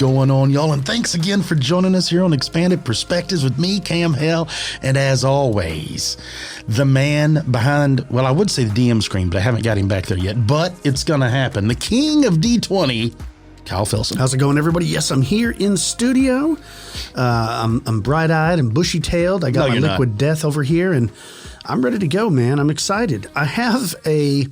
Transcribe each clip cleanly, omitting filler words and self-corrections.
going on, y'all? And thanks again for joining us here on Expanded Perspectives with me, Cam Hell. And as always, the man behind, well, I would say the DM screen, but I haven't got him back there yet. But it's going to happen. The king of D20, Kyle Filson. How's it going, everybody? Yes, I'm here in studio. I'm bright-eyed and bushy-tailed. I got my liquid death over here, and I'm ready to go, man. I'm excited. I have a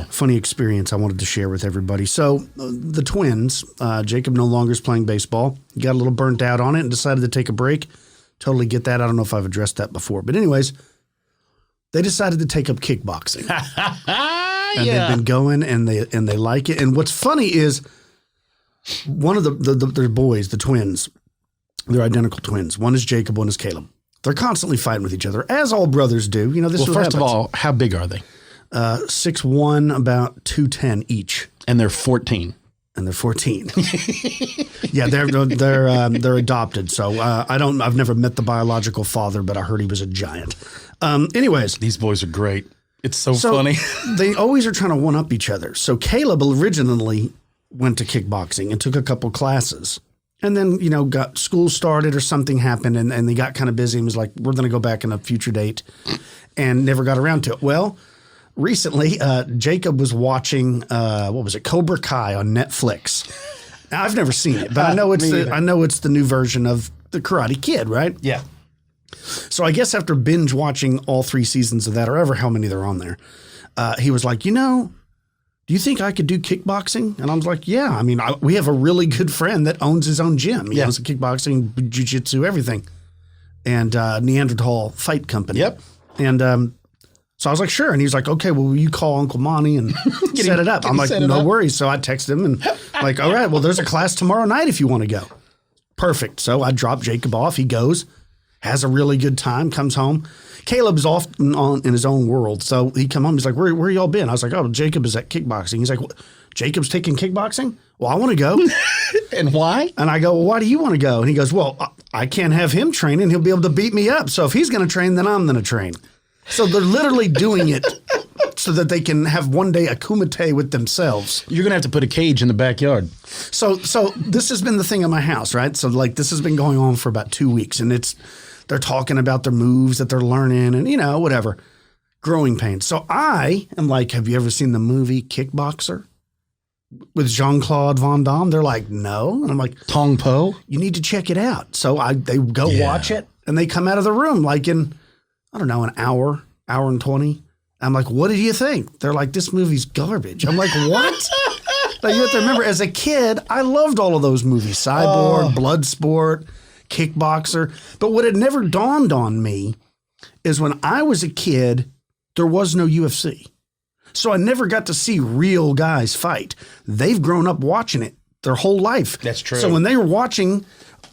funny experience I wanted to share with everybody. So the twins, Jacob no longer is playing baseball. He got a little burnt out on it and decided to take a break. Totally get that. I don't know if I've addressed that before. But anyways, they decided to take up kickboxing. And they've been going, and they like it. And what's funny is one of their boys, the twins, they're identical twins. One is Jacob, one is Caleb. They're constantly fighting with each other, as all brothers do. You know, this well, first of all, how big are they? 6'1", about 210 each. And they're 14. And they're 14. Yeah, they're adopted. So I've never met the biological father, but I heard he was a giant. Anyways, these boys are great. It's so funny. They always are trying to one up each other. So Caleb originally went to kickboxing and took a couple classes. And then, got school started or something happened and they got kind of busy and was like, we're going to go back in a future date, and never got around to it. Well, recently, Jacob was watching, Cobra Kai on Netflix. Now, I've never seen it, but I know it's the new version of The Karate Kid, right? Yeah. So I guess after binge watching all 3 seasons of that, or ever how many they're on there, he was like, do you think I could do kickboxing? And I was like, yeah. I mean, we have a really good friend that owns his own gym. He owns a kickboxing, jiu-jitsu, everything, and Neanderthal fight company. Yep. And so I was like, sure. And he was like, okay, well, will you call Uncle Monty and set it up? I'm like, no worries. So I texted him and like, all right, well, there's a class tomorrow night if you want to go. Perfect. So I drop Jacob off. He goes, has a really good time, comes home. Caleb's off in his own world. So he come home. He's like, where y'all been? I was like, oh, Jacob is at kickboxing. He's like, what? Jacob's taking kickboxing? Well, I want to go. And why? And I go, well, why do you want to go? And he goes, well, I can't have him training. He'll be able to beat me up. So if he's going to train, then I'm going to train. So they're literally doing it so that they can have one day a kumite with themselves. You're going to have to put a cage in the backyard. So this has been the thing in my house, right? So like this has been going on for about 2 weeks, and they're talking about their moves that they're learning and, whatever. Growing pains. So I am like, have you ever seen the movie Kickboxer with Jean-Claude Van Damme? They're like, no. And I'm like, Tong Po? You need to check it out. So they go watch it, and they come out of the room like in, I don't know, an hour and 20. I'm like, what do you think? They're like, this movie's garbage. I'm like, what? Now, you have to remember, as a kid, I loved all of those movies. Cyborg, Bloodsport, Kickboxer. But what had never dawned on me is when I was a kid, there was no UFC. So I never got to see real guys fight. They've grown up watching it their whole life. That's true. So when they were watching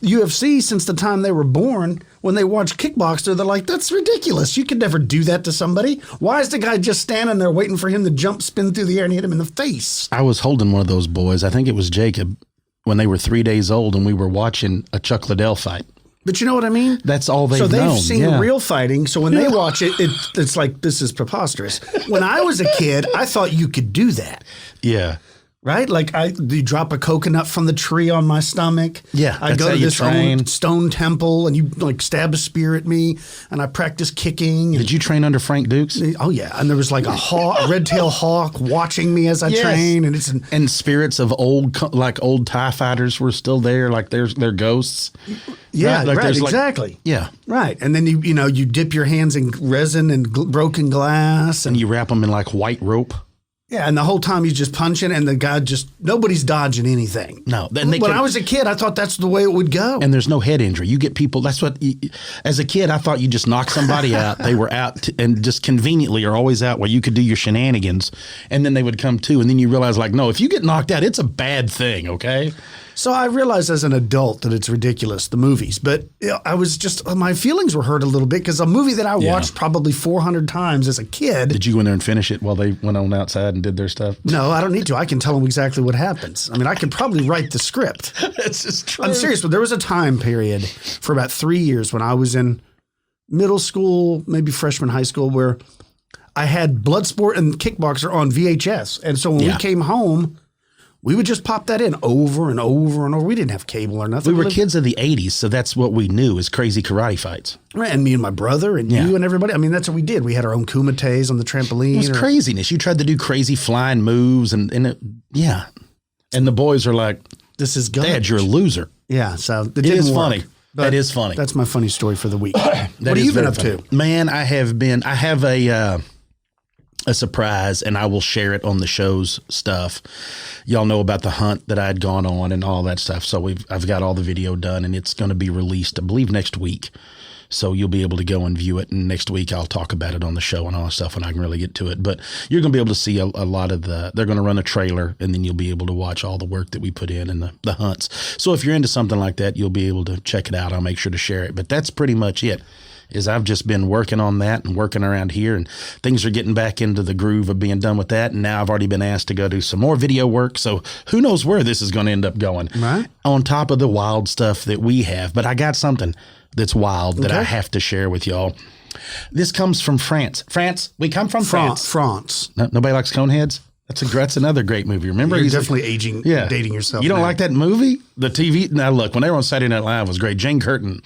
UFC since the time they were born, when they watch Kickboxer, they're like, that's ridiculous. You could never do that to somebody. Why is the guy just standing there waiting for him to jump, spin through the air, and hit him in the face? I was holding one of those boys. I think it was Jacob, when they were 3 days old, and we were watching a Chuck Liddell fight. But you know what I mean? That's all they've known. So they've seen real fighting. So when they watch it, it's like, this is preposterous. When I was a kid, I thought you could do that. Yeah. Right? Like you drop a coconut from the tree on my stomach. Yeah. I go to this old stone temple and you like stab a spear at me and I practice kicking. Did you train under Frank Dukes? Oh yeah. And there was like a red-tailed hawk watching me as I train. And spirits of old TIE fighters were still there. Like they're ghosts. Yeah. Right. Exactly. Yeah. Right. And then you dip your hands in resin and broken glass. And you wrap them in like white rope. Yeah, and the whole time he's just punching, and the guy nobody's dodging anything. No. When I was a kid, I thought that's the way it would go. And there's no head injury. You get people, as a kid, I thought you just knock somebody out. They were out and just conveniently are always out where you could do your shenanigans, and then they would come to, and then you realize, like, no, if you get knocked out, it's a bad thing, okay? So I realized as an adult that it's ridiculous, the movies. But I was just, my feelings were hurt a little bit because a movie that I watched probably 400 times as a kid. Did you go in there and finish it while they went on outside and did their stuff? No, I don't need to. I can tell them exactly what happens. I mean, I could probably write the script. That's just true. I'm serious, but there was a time period for about 3 years when I was in middle school, maybe freshman high school, where I had Bloodsport and Kickboxer on VHS. And so when we came home, we would just pop that in over and over and over. We didn't have cable or nothing. We were kids of the 80s, so that's what we knew is crazy karate fights. Right, and me and my brother and you and everybody. I mean, that's what we did. We had our own kumites on the trampoline. It was craziness. You tried to do crazy flying moves, and And the boys are like, this is garbage. Dad, you're a loser. Yeah, so it is funny. That is funny. That's my funny story for the week. What have you been up to? Man, I have a surprise, and I will share it on the show's stuff. Y'all know about the hunt that I had gone on and all that stuff. So I've got all the video done, and it's going to be released, I believe, next week. So you'll be able to go and view it. And next week I'll talk about it on the show and all that stuff when I can really get to it. But you're going to be able to see a lot of they're going to run a trailer, and then you'll be able to watch all the work that we put in and the hunts. So if you're into something like that, you'll be able to check it out. I'll make sure to share it. But that's pretty much it. Is I've just been working on that and working around here, and things are getting back into the groove of being done with that. And now I've already been asked to go do some more video work. So who knows where this is going to end up going, right? On top of the wild stuff that we have. But I got something that's wild that I have to share with y'all. This comes from France. France. We come from France. France. No, nobody likes Coneheads? That's another great movie. Remember? You're definitely dating yourself. You don't like that movie? The TV? Now, look, when they were on Saturday Night Live, it was great. Jane Curtin,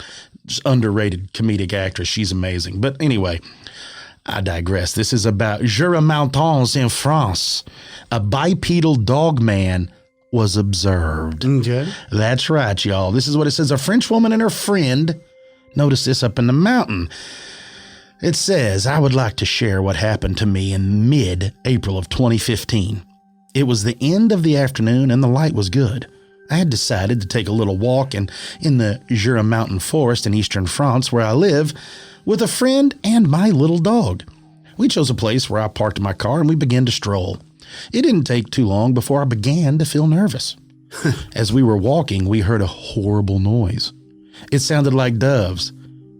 just underrated comedic actress. She's amazing. But anyway, I digress. This is about Mountains in France. A bipedal dog man was observed. Okay. That's right, y'all. This is what it says. A French woman and her friend noticed this up in the mountain. It says, I would like to share what happened to me in mid-April of 2015. It was the end of the afternoon and the light was good. I had decided to take a little walk in the Jura Mountain Forest in eastern France where I live with a friend and my little dog. We chose a place where I parked my car and we began to stroll. It didn't take too long before I began to feel nervous. As we were walking, we heard a horrible noise. It sounded like doves.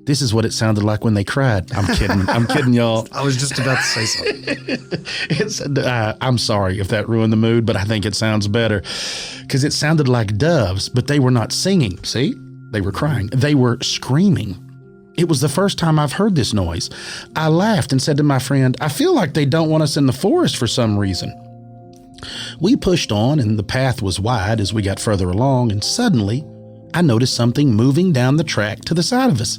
This is what it sounded like when they cried. I'm kidding. I'm kidding, y'all. I was just about to say something. I'm sorry if that ruined the mood, but I think it sounds better because it sounded like doves, but they were not singing. See? They were crying. They were screaming. It was the first time I've heard this noise. I laughed and said to my friend, I feel like they don't want us in the forest for some reason. We pushed on and the path was wide as we got further along, and suddenly I noticed something moving down the track to the side of us.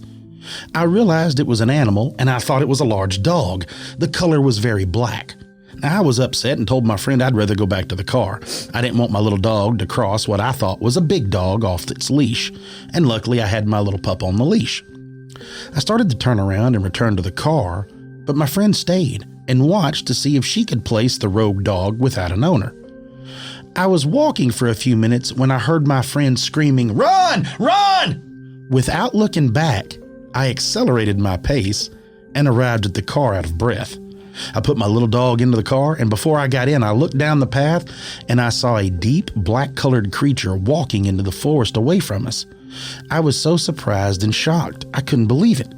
I realized it was an animal, and I thought it was a large dog. The color was very black. I was upset and told my friend I'd rather go back to the car. I didn't want my little dog to cross what I thought was a big dog off its leash, and luckily I had my little pup on the leash. I started to turn around and return to the car, but my friend stayed and watched to see if she could place the rogue dog without an owner. I was walking for a few minutes when I heard my friend screaming, "Run! Run!" Without looking back, I accelerated my pace and arrived at the car out of breath. I put my little dog into the car, and before I got in, I looked down the path and I saw a deep black-colored creature walking into the forest away from us. I was so surprised and shocked, I couldn't believe it.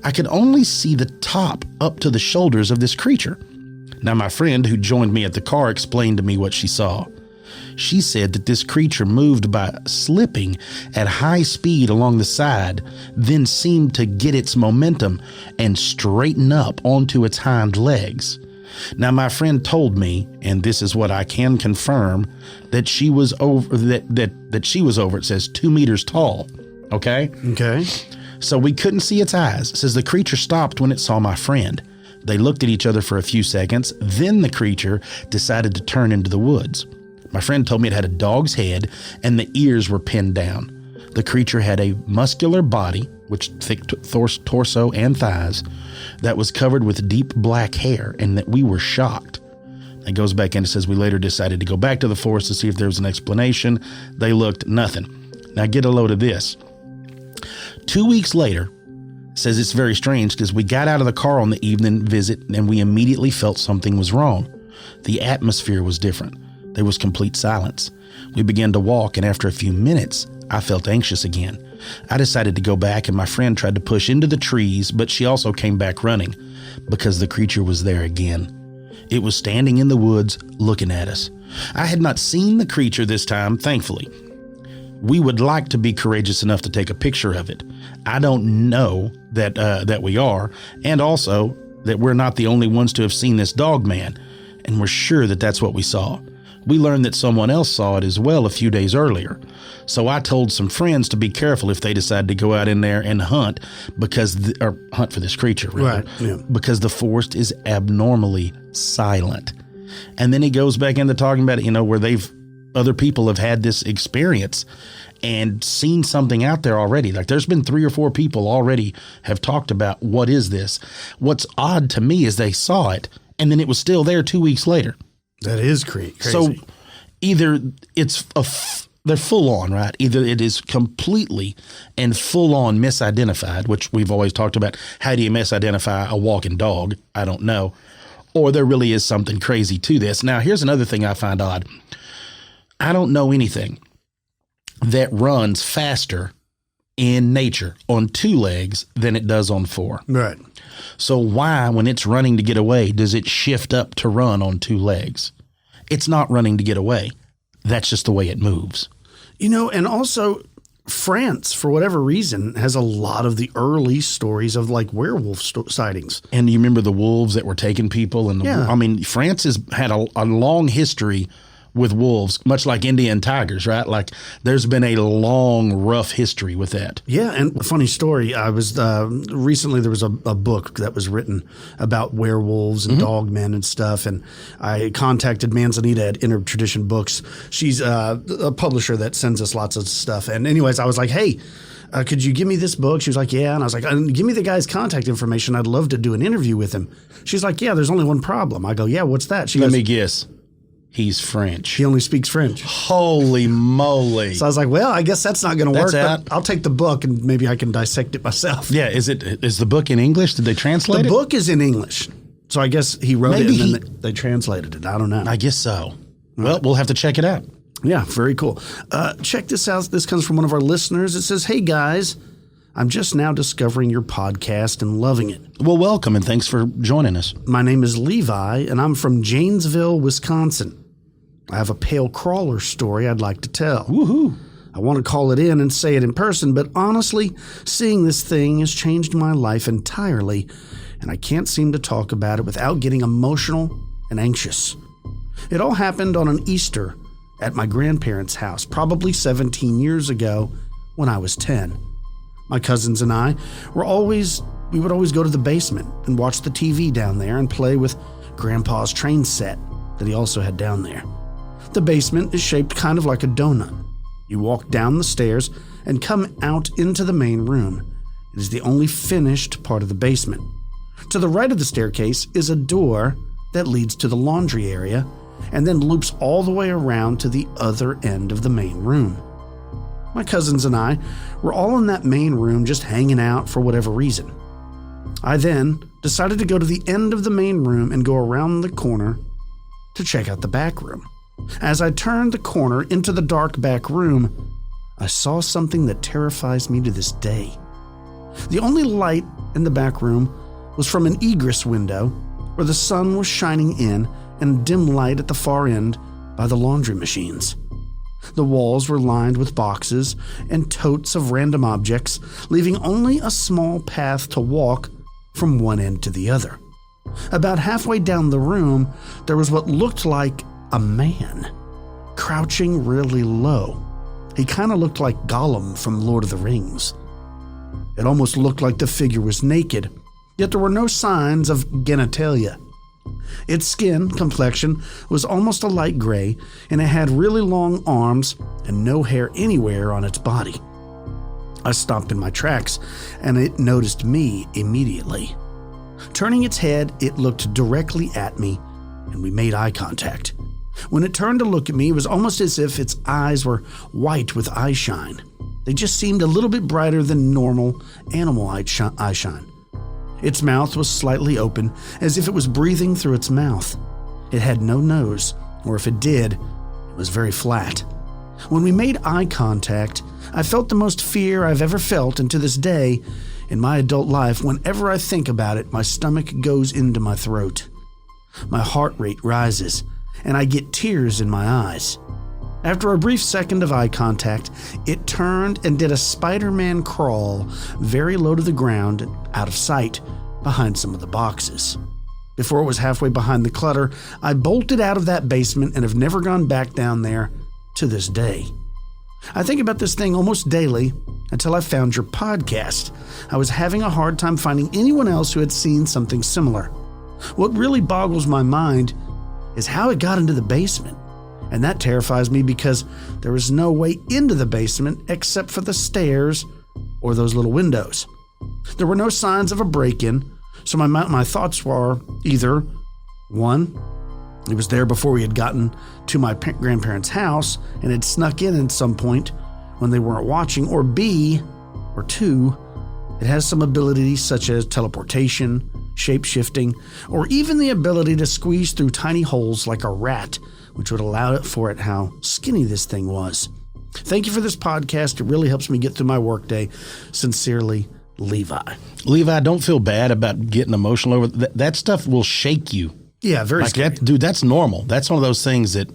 I could only see the top up to the shoulders of this creature. Now, my friend who joined me at the car explained to me what she saw. She said that this creature moved by slipping at high speed along the side, then seemed to get its momentum and straighten up onto its hind legs. Now, my friend told me, and this is what I can confirm, that she was over, that she was over, it says 2 meters tall. Okay? Okay. So we couldn't see its eyes. It says the creature stopped when it saw my friend. They looked at each other for a few seconds. Then the creature decided to turn into the woods. My friend told me it had a dog's head and the ears were pinned down. The creature had a muscular body, which thick torso and thighs, that was covered with deep black hair, and that we were shocked. It goes back in and says we later decided to go back to the forest to see if there was an explanation. They looked, nothing. Now get a load of this. 2 weeks later, says it's very strange because we got out of the car on the evening visit and we immediately felt something was wrong. The atmosphere was different. There was complete silence. We began to walk, and after a few minutes, I felt anxious again. I decided to go back, and my friend tried to push into the trees, but she also came back running because the creature was there again. It was standing in the woods looking at us. I had not seen the creature this time, thankfully. We would like to be courageous enough to take a picture of it. I don't know that we are, and also that we're not the only ones to have seen this dog man, and we're sure that that's what we saw. we learned that someone else saw it as well a few days earlier. So I told some friends to be careful if they decide to go out in there and hunt or hunt for this creature, rather, right? Yeah. Because the forest is abnormally silent. And then he goes back into talking about it, where other people have had this experience and seen something out there already. Like there's been 3 or 4 people already have talked about what is this. What's odd to me is they saw it and then it was still there 2 weeks later. That is crazy. So either they're full on, right? Either it is completely and full on misidentified, which we've always talked about. How do you misidentify a walking dog? I don't know. Or there really is something crazy to this. Now, here's another thing I find odd. I don't know anything that runs faster in nature on 2 legs than it does on 4. Right. So why, when it's running to get away, does it shift up to run on 2 legs? It's not running to get away. That's just the way it moves. And also France, for whatever reason, has a lot of the early stories of like werewolf sightings. And you remember the wolves that were taking people? France has had a long history with wolves, much like Indian tigers, right? Like there's been a long, rough history with that. Yeah, and a funny story. I was recently there was a book that was written about werewolves and dogmen and stuff, and I contacted Manzanita at Inner Tradition Books. She's a publisher that sends us lots of stuff. And anyways, I was like, hey, could you give me this book? She was like, yeah. And I was like, give me the guy's contact information. I'd love to do an interview with him. She's like, yeah, there's only one problem. I go, yeah, what's that? Let me guess. He's French. He only speaks French. Holy moly. So I was like, well, I guess that's not going to work. But I'll take the book and maybe I can dissect it myself. Yeah. Is the book in English? Did they translate it? The book is in English. So I guess he wrote it and then they translated it. I don't know. I guess so. Well, we'll have to check it out. Yeah, very cool. Check this out. This comes from one of our listeners. It says, hey, guys, I'm just now discovering your podcast and loving it. Well, welcome and thanks for joining us. My name is Levi and I'm from Janesville, Wisconsin. I have a pale crawler story I'd like to tell. Woohoo! I want to call it in and say it in person, but honestly, seeing this thing has changed my life entirely, and I can't seem to talk about it without getting emotional and anxious. It all happened on an Easter at my grandparents' house, probably 17 years ago when I was 10. My cousins and I would always go to the basement and watch the TV down there and play with Grandpa's train set that he also had down there. The basement is shaped kind of like a donut. You walk down the stairs and come out into the main room. It is the only finished part of the basement. To the right of the staircase is a door that leads to the laundry area and then loops all the way around to the other end of the main room. My cousins and I were all in that main room just hanging out for whatever reason. I then decided to go to the end of the main room and go around the corner to check out the back room. As I turned the corner into the dark back room, I saw something that terrifies me to this day. The only light in the back room was from an egress window where the sun was shining in and dim light at the far end by the laundry machines. The walls were lined with boxes and totes of random objects, leaving only a small path to walk from one end to the other. About halfway down the room, there was what looked like a man, crouching really low. He kind of looked like Gollum from Lord of the Rings. It almost looked like the figure was naked, yet there were no signs of genitalia. Its skin complexion was almost a light gray, and it had really long arms and no hair anywhere on its body. I stopped in my tracks, and it noticed me immediately. Turning its head, it looked directly at me, and we made eye contact. When it turned to look at me, it was almost as if its eyes were white with eye shine. They just seemed a little bit brighter than normal animal eye shine. Its mouth was slightly open, as if it was breathing through its mouth. It had no nose, or if it did, it was very flat. When we made eye contact, I felt the most fear I've ever felt, and to this day, in my adult life, whenever I think about it, my stomach goes into my throat. My heart rate rises, and I get tears in my eyes. After a brief second of eye contact, it turned and did a Spider-Man crawl very low to the ground, out of sight, behind some of the boxes. Before it was halfway behind the clutter, I bolted out of that basement and have never gone back down there to this day. I think about this thing almost daily until I found your podcast. I was having a hard time finding anyone else who had seen something similar. What really boggles my mind is how it got into the basement. And that terrifies me because there is no way into the basement except for the stairs or those little windows. There were no signs of a break-in, so my thoughts were either, 1, it was there before we had gotten to my grandparents' house and had snuck in at some point when they weren't watching, or B, or 2, it has some abilities such as teleportation, shape-shifting, or even the ability to squeeze through tiny holes like a rat, which would allow it for it how skinny this thing was. Thank you for this podcast. It really helps me get through my workday. Sincerely, Levi. Levi, don't feel bad about getting emotional over that stuff. Will shake you. Yeah, very scary. Dude, that's normal. That's one of those things that,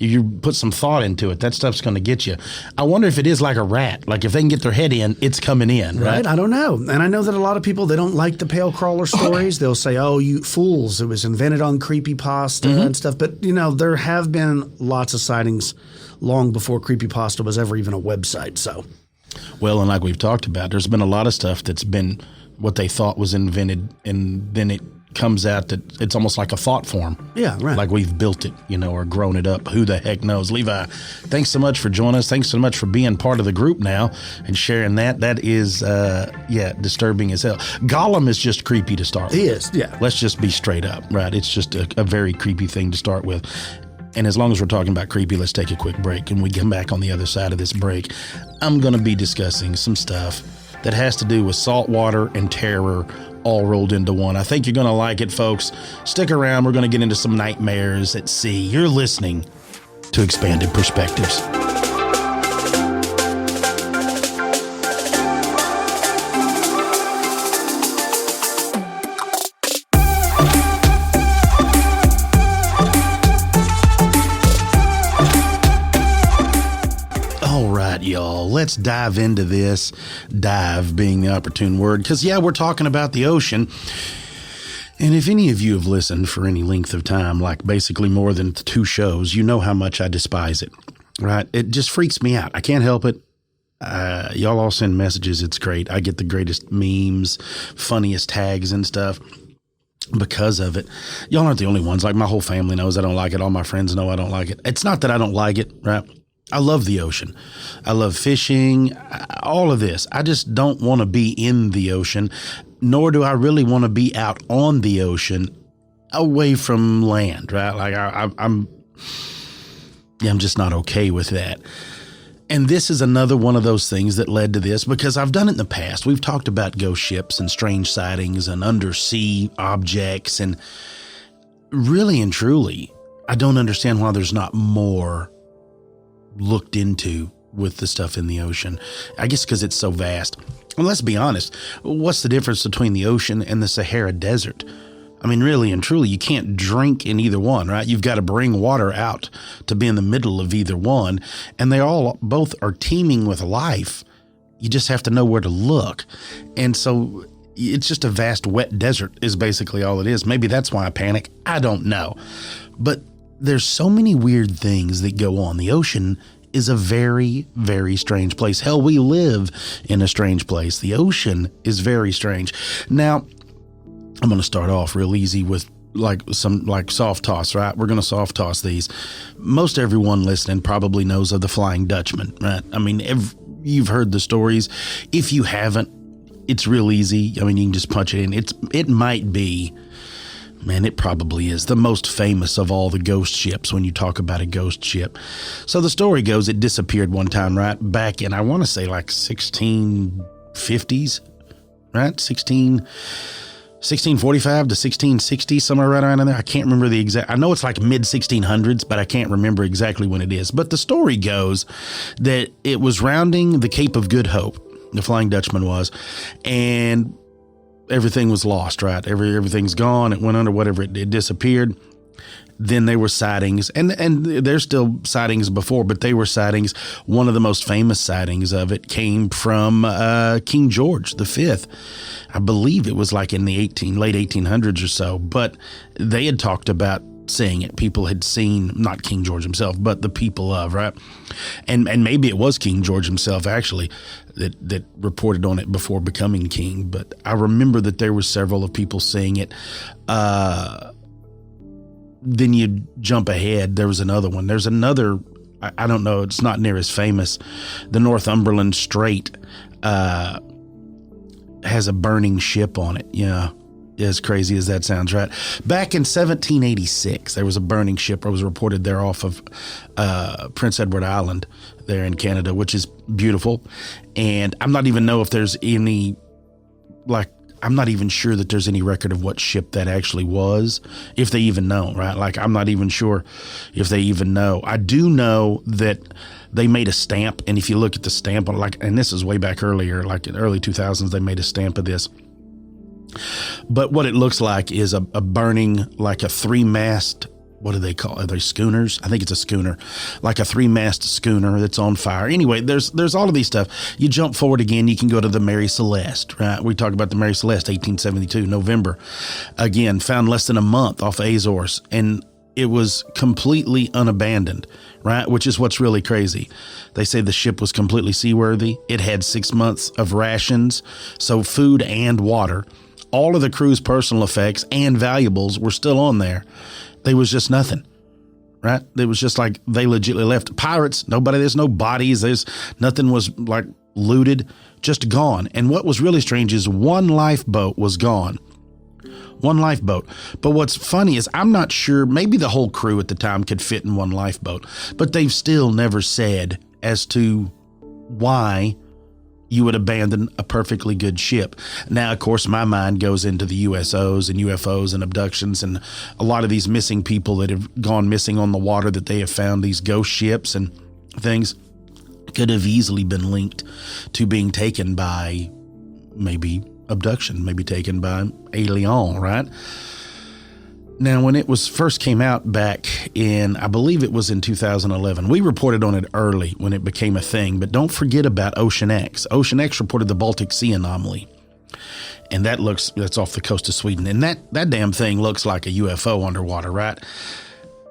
you put some thought into it, that stuff's going to get you. I wonder if it is like a rat. Like if they can get their head in, it's coming in, right? I don't know. And I know that a lot of people, they don't like the pale crawler stories. They'll say, oh, you fools, it was invented on creepypasta and stuff. But, there have been lots of sightings long before creepypasta was ever even a website. So, well, and like we've talked about, there's been a lot of stuff that's been what they thought was invented, and then it comes out that it's almost like a thought form. Yeah, right. Like we've built it, or grown it up. Who the heck knows? Levi, thanks so much for joining us. Thanks so much for being part of the group now and sharing that. That is, disturbing as hell. Gollum is just creepy to start with. He is, yeah. Let's just be straight up, right? It's just a very creepy thing to start with. And as long as we're talking about creepy, let's take a quick break. And we come back on the other side of this break, I'm going to be discussing some stuff that has to do with saltwater and terror all rolled into one. I think you're going to like it, folks. Stick around. We're going to get into some nightmares at sea. You're listening to Expanded Perspectives. Y'all, let's dive into this. Dive being the opportune word, because we're talking about the ocean. And if any of you have listened for any length of time, like basically more than 2 shows, you know how much I despise it, right? It just freaks me out. I can't help it. Y'all all send messages. It's great. I get the greatest memes, funniest tags and stuff because of it. Y'all aren't the only ones. Like my whole family knows I don't like it. All my friends know I don't like it. It's not that I don't like it, right? I love the ocean. I love fishing, all of this. I just don't want to be in the ocean, nor do I really want to be out on the ocean away from land, right? Like I'm just not okay with that. And this is another one of those things that led to this, because I've done it in the past. We've talked about ghost ships and strange sightings and undersea objects, and really and truly, I don't understand why there's not more looked into with the stuff in the ocean. I guess because it's so vast. And let's be honest, what's the difference between the ocean and the Sahara Desert? I mean, really and truly, you can't drink in either one, right? You've got to bring water out to be in the middle of either one. And they both are teeming with life. You just have to know where to look. And so it's just a vast wet desert is basically all it is. Maybe that's why I panic. I don't know. But there's so many weird things that go on. The ocean is a very, very strange place. Hell, we live in a strange place. The ocean is very strange. Now, I'm going to start off real easy with some soft toss, right? We're going to soft toss these. Most everyone listening probably knows of the Flying Dutchman, right? I mean, you've heard the stories. If you haven't, it's real easy. I mean, you can just punch it in. It might be, man, it probably is the most famous of all the ghost ships when you talk about a ghost ship. So the story goes, it disappeared one time, right? Back in, I want to say 1650s, right? 1645 to 1660, somewhere right around in there. I can't remember the exact, I know it's like mid 1600s, but I can't remember exactly when it is. But the story goes that it was rounding the Cape of Good Hope, the Flying Dutchman was, and everything was lost, right? Everything's gone. It went under, whatever. It disappeared. Then there were sightings, and there's still sightings before, but they were sightings. One of the most famous sightings of it came from King George V. I believe it was like in the late 1800s or so, but they had talked about seeing it. People had seen, not King George himself, but the people of, right? And maybe it was King George himself, actually, that reported on it before becoming king. But I remember that there were several of people seeing it. Then you jump ahead. There was another one. There's another, I don't know, it's not near as famous. The Northumberland Strait has a burning ship on it. Yeah, as crazy as that sounds, right? Back in 1786, there was a burning ship that was reported there off of Prince Edward Island there in Canada, which is beautiful. And I'm not even know if there's any, I'm not even sure that there's any record of what ship that actually was, if they even know, right? Like, I'm not even sure if they even know. I do know that they made a stamp, and if you look at the stamp on it, and this is way back earlier, like in the early 2000s, they made a stamp of this. But what it looks like is a burning, like a 3-mast, what do they call it? Are they schooners? I think it's a schooner, like a 3-mast schooner that's on fire. Anyway, there's all of these stuff. You jump forward again, you can go to the Mary Celeste, right? We talked about the Mary Celeste, 1872, November. Again, found less than a month off Azores, and it was completely unabandoned, right? Which is what's really crazy. They say the ship was completely seaworthy. It had 6 months of rations, so food and water. All of the crew's personal effects and valuables were still on there. There was just nothing, right? It was just like they legitimately left. Pirates, there's no bodies. There's nothing was like looted, just gone. And what was really strange is one lifeboat was gone. One lifeboat. But what's funny is I'm not sure, maybe the whole crew at the time could fit in one lifeboat, but they've still never said as to why you would abandon a perfectly good ship. Now, of course, my mind goes into the USOs and UFOs and abductions and a lot of these missing people that have gone missing on the water that they have found, these ghost ships and things could have easily been linked to being taken by maybe abduction, maybe taken by alien, right? Now, when it was first came out back in, I believe it was in 2011, we reported on it early when it became a thing, but don't forget about Ocean X. Ocean X reported the Baltic Sea anomaly, and that's off the coast of Sweden, and that damn thing looks like a UFO underwater, right?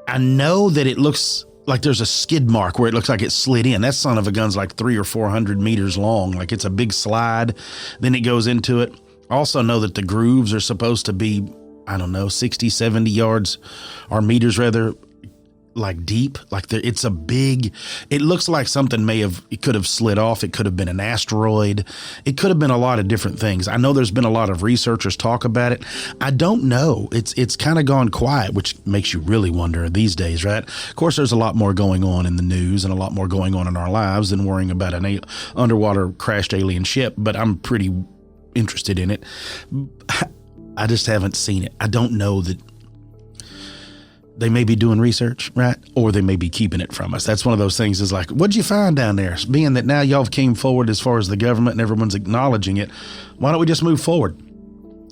I know that it looks like there's a skid mark where it looks like it slid in. That son of a gun's like 300 or 400 meters long, like it's a big slide, then it goes into it. I also know that the grooves are supposed to be, 60, 70 yards or meters rather, like deep. Like it's a big, it looks like something it could have slid off. It could have been an asteroid. It could have been a lot of different things. I know there's been a lot of researchers talk about it. I don't know. It's kind of gone quiet, which makes you really wonder these days, right? Of course, there's a lot more going on in the news and a lot more going on in our lives than worrying about an underwater crashed alien ship, but I'm pretty interested in it. I just haven't seen it. I don't know that they may be doing research, right? Or they may be keeping it from us. That's one of those things is like, what'd you find down there? Being that now y'all came forward as far as the government and everyone's acknowledging it, why don't we just move forward?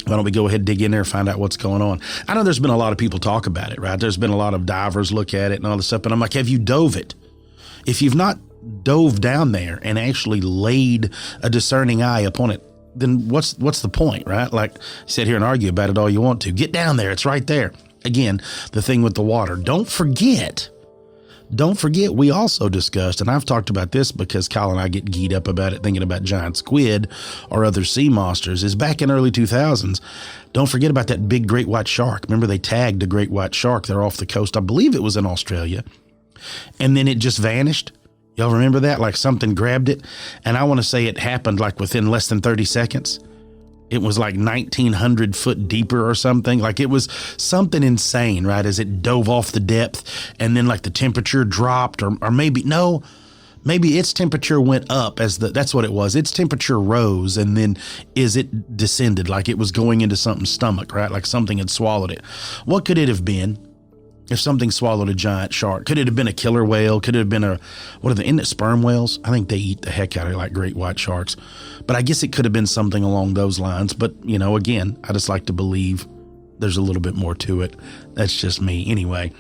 Why don't we go ahead and dig in there and find out what's going on? I know there's been a lot of people talk about it, right? There's been a lot of divers look at it and all this stuff. And I'm like, have you dove it? If you've not dove down there and actually laid a discerning eye upon it, then what's the point, right? Like, sit here and argue about it all you want to. Get down there. It's right there. Again, the thing with the water. Don't forget, we also discussed, and I've talked about this because Kyle and I get geeked up about it, thinking about giant squid or other sea monsters, is back in early 2000s. Don't forget about that big great white shark. Remember, they tagged a great white shark there off the coast. I believe it was in Australia. And then it just vanished. Y'all remember that? Like something grabbed it. And I want to say it happened like within less than 30 seconds. It was like 1,900 foot deeper or something. Like it was something insane, right? As it dove off the depth and then like the temperature dropped or maybe its temperature went up that's what it was. Its temperature rose and then it descended like it was going into something's stomach, right? Like something had swallowed it. What could it have been? If something swallowed a giant shark, could it have been a killer whale? Could it have been isn't it sperm whales? I think they eat the heck out of like great white sharks, but I guess it could have been something along those lines. But again, I just like to believe there's a little bit more to it. That's just me. Anyway,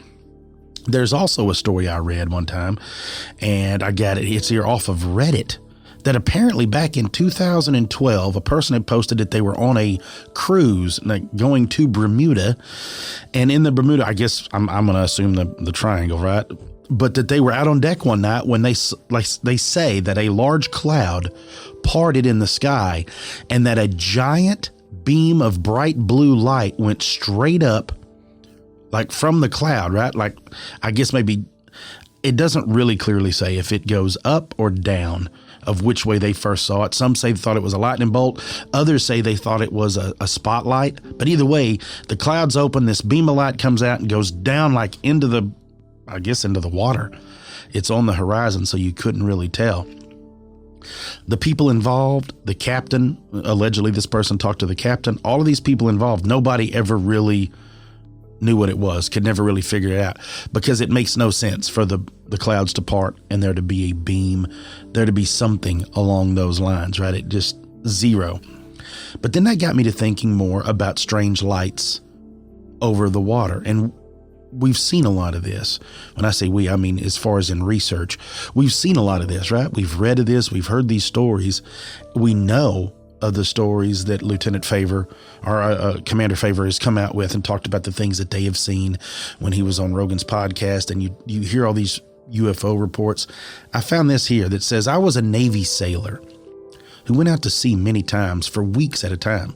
there's also a story I read one time, and I got it. It's here off of Reddit, that apparently back in 2012, a person had posted that they were on a cruise going to Bermuda. And in the Bermuda, I guess I'm going to assume the triangle, right? But that they were out on deck one night when they say that a large cloud parted in the sky and that a giant beam of bright blue light went straight up, like from the cloud, right? Like, I guess maybe it doesn't really clearly say if it goes up or down of which way they first saw it. Some say they thought it was a lightning bolt. Others say they thought it was a spotlight. But either way, the clouds open, this beam of light comes out and goes down like into the water. It's on the horizon, so you couldn't really tell. The people involved, the captain, allegedly this person talked to the captain, all of these people involved, nobody ever really knew what it was, could never really figure it out, because it makes no sense for the clouds to part and there to be a beam, there to be something along those lines, right? It just zero. But then that got me to thinking more about strange lights over the water. And we've seen a lot of this. When I say we, I mean as far as in research, we've seen a lot of this, right? We've read of this, we've heard these stories. We know of the stories that Lieutenant Favor or Commander Favor has come out with and talked about the things that they have seen when he was on Rogan's podcast. And you hear all these UFO reports. I found this here that says, I was a Navy sailor who went out to sea many times for weeks at a time.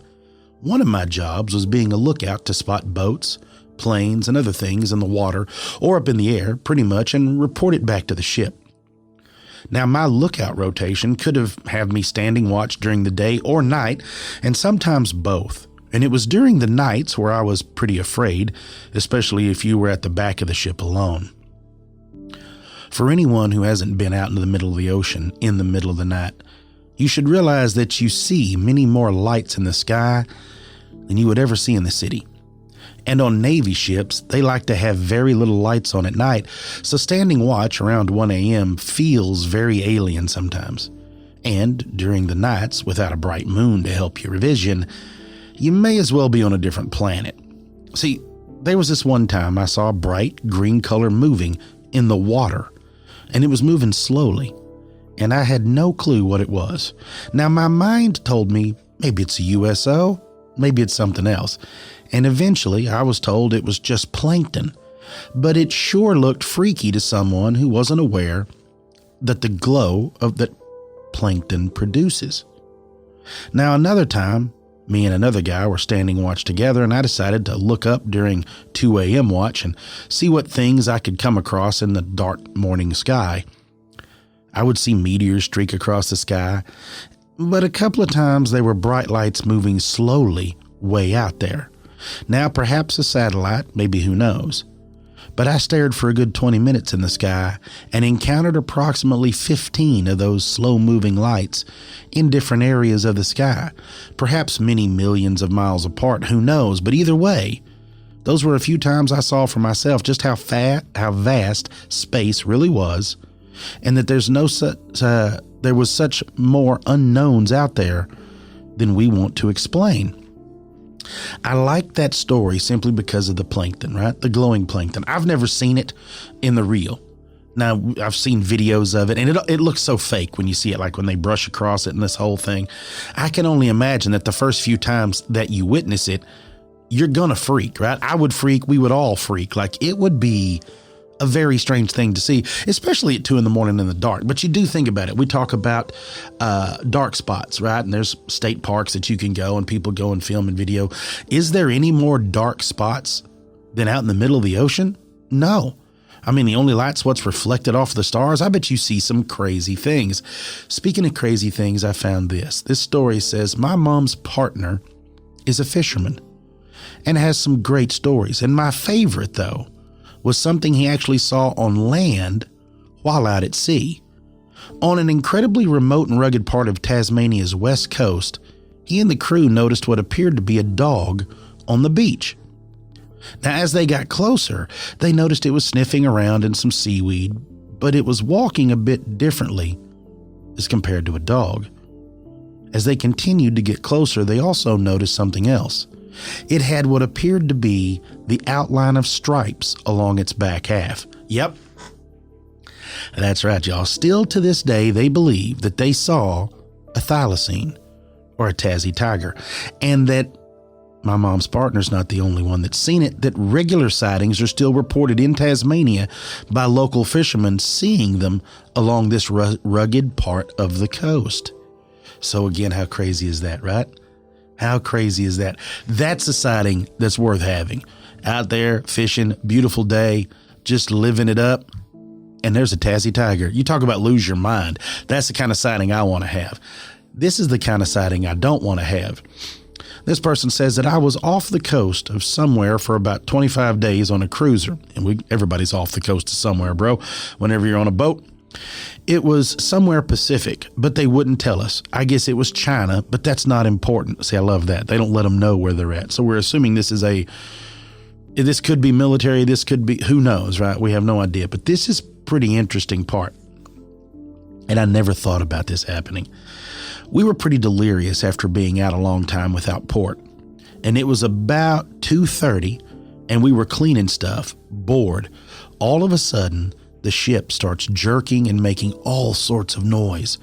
One of my jobs was being a lookout to spot boats, planes, and other things in the water or up in the air, pretty much, and report it back to the ship. Now, my lookout rotation could have had me standing watch during the day or night, and sometimes both. And it was during the nights where I was pretty afraid, especially if you were at the back of the ship alone. For anyone who hasn't been out into the middle of the ocean in the middle of the night, you should realize that you see many more lights in the sky than you would ever see in the city. And on Navy ships, they like to have very little lights on at night, so standing watch around 1 a.m. feels very alien sometimes. And during the nights, without a bright moon to help your revision, you may as well be on a different planet. See, there was this one time I saw a bright green color moving in the water, and it was moving slowly, and I had no clue what it was. Now, my mind told me maybe it's a USO, maybe it's something else. And eventually I was told it was just plankton, but it sure looked freaky to someone who wasn't aware that the glow of that plankton produces. Now, another time, me and another guy were standing watch together, and I decided to look up during 2 a.m. watch and see what things I could come across in the dark morning sky. I would see meteors streak across the sky, but a couple of times they were bright lights moving slowly way out there. Now, perhaps a satellite, maybe, who knows. But I stared for a good 20 minutes in the sky and encountered approximately 15 of those slow-moving lights in different areas of the sky, perhaps many millions of miles apart, who knows. But either way, those were a few times I saw for myself just how vast space really was, and that there was such more unknowns out there than we want to explain. I like that story simply because of the plankton, right? The glowing plankton. I've never seen it in the real. Now, I've seen videos of it, and it looks so fake when you see it, like when they brush across it and this whole thing. I can only imagine that the first few times that you witness it, you're gonna freak, right? I would freak. We would all freak. Like, it would be a very strange thing to see, especially at 2 a.m. in the dark. But you do think about it. We talk about dark spots, right? And there's state parks that you can go and people go and film and video. Is there any more dark spots than out in the middle of the ocean? No. I mean, the only light's what's reflected off the stars. I bet you see some crazy things. Speaking of crazy things, I found this. This story says, my mom's partner is a fisherman and has some great stories. And my favorite, though, was something he actually saw on land while out at sea. On an incredibly remote and rugged part of Tasmania's west coast, he and the crew noticed what appeared to be a dog on the beach. Now, as they got closer, they noticed it was sniffing around in some seaweed, but it was walking a bit differently as compared to a dog. As they continued to get closer, they also noticed something else. It had what appeared to be the outline of stripes along its back half. Yep. That's right, y'all. Still to this day, they believe that they saw a thylacine or a Tassie tiger, and that my mom's partner's not the only one that's seen it, that regular sightings are still reported in Tasmania by local fishermen seeing them along this rugged part of the coast. So again, how crazy is that, right? How crazy is that? That's a sighting that's worth having. Out there fishing, beautiful day, just living it up. And there's a Tassie tiger. You talk about lose your mind. That's the kind of sighting I want to have. This is the kind of sighting I don't want to have. This person says that I was off the coast of somewhere for about 25 days on a cruiser. And everybody's off the coast of somewhere, bro, whenever you're on a boat. It was somewhere Pacific, but they wouldn't tell us. I guess it was China, but that's not important. See, I love that. They don't let them know where they're at. So we're assuming this could be military. This could be, who knows, right? We have no idea. But this is pretty interesting part. And I never thought about this happening. We were pretty delirious after being out a long time without port. And it was about 2:30 and we were cleaning stuff, bored. All of a sudden, the ship starts jerking and making all sorts of noise.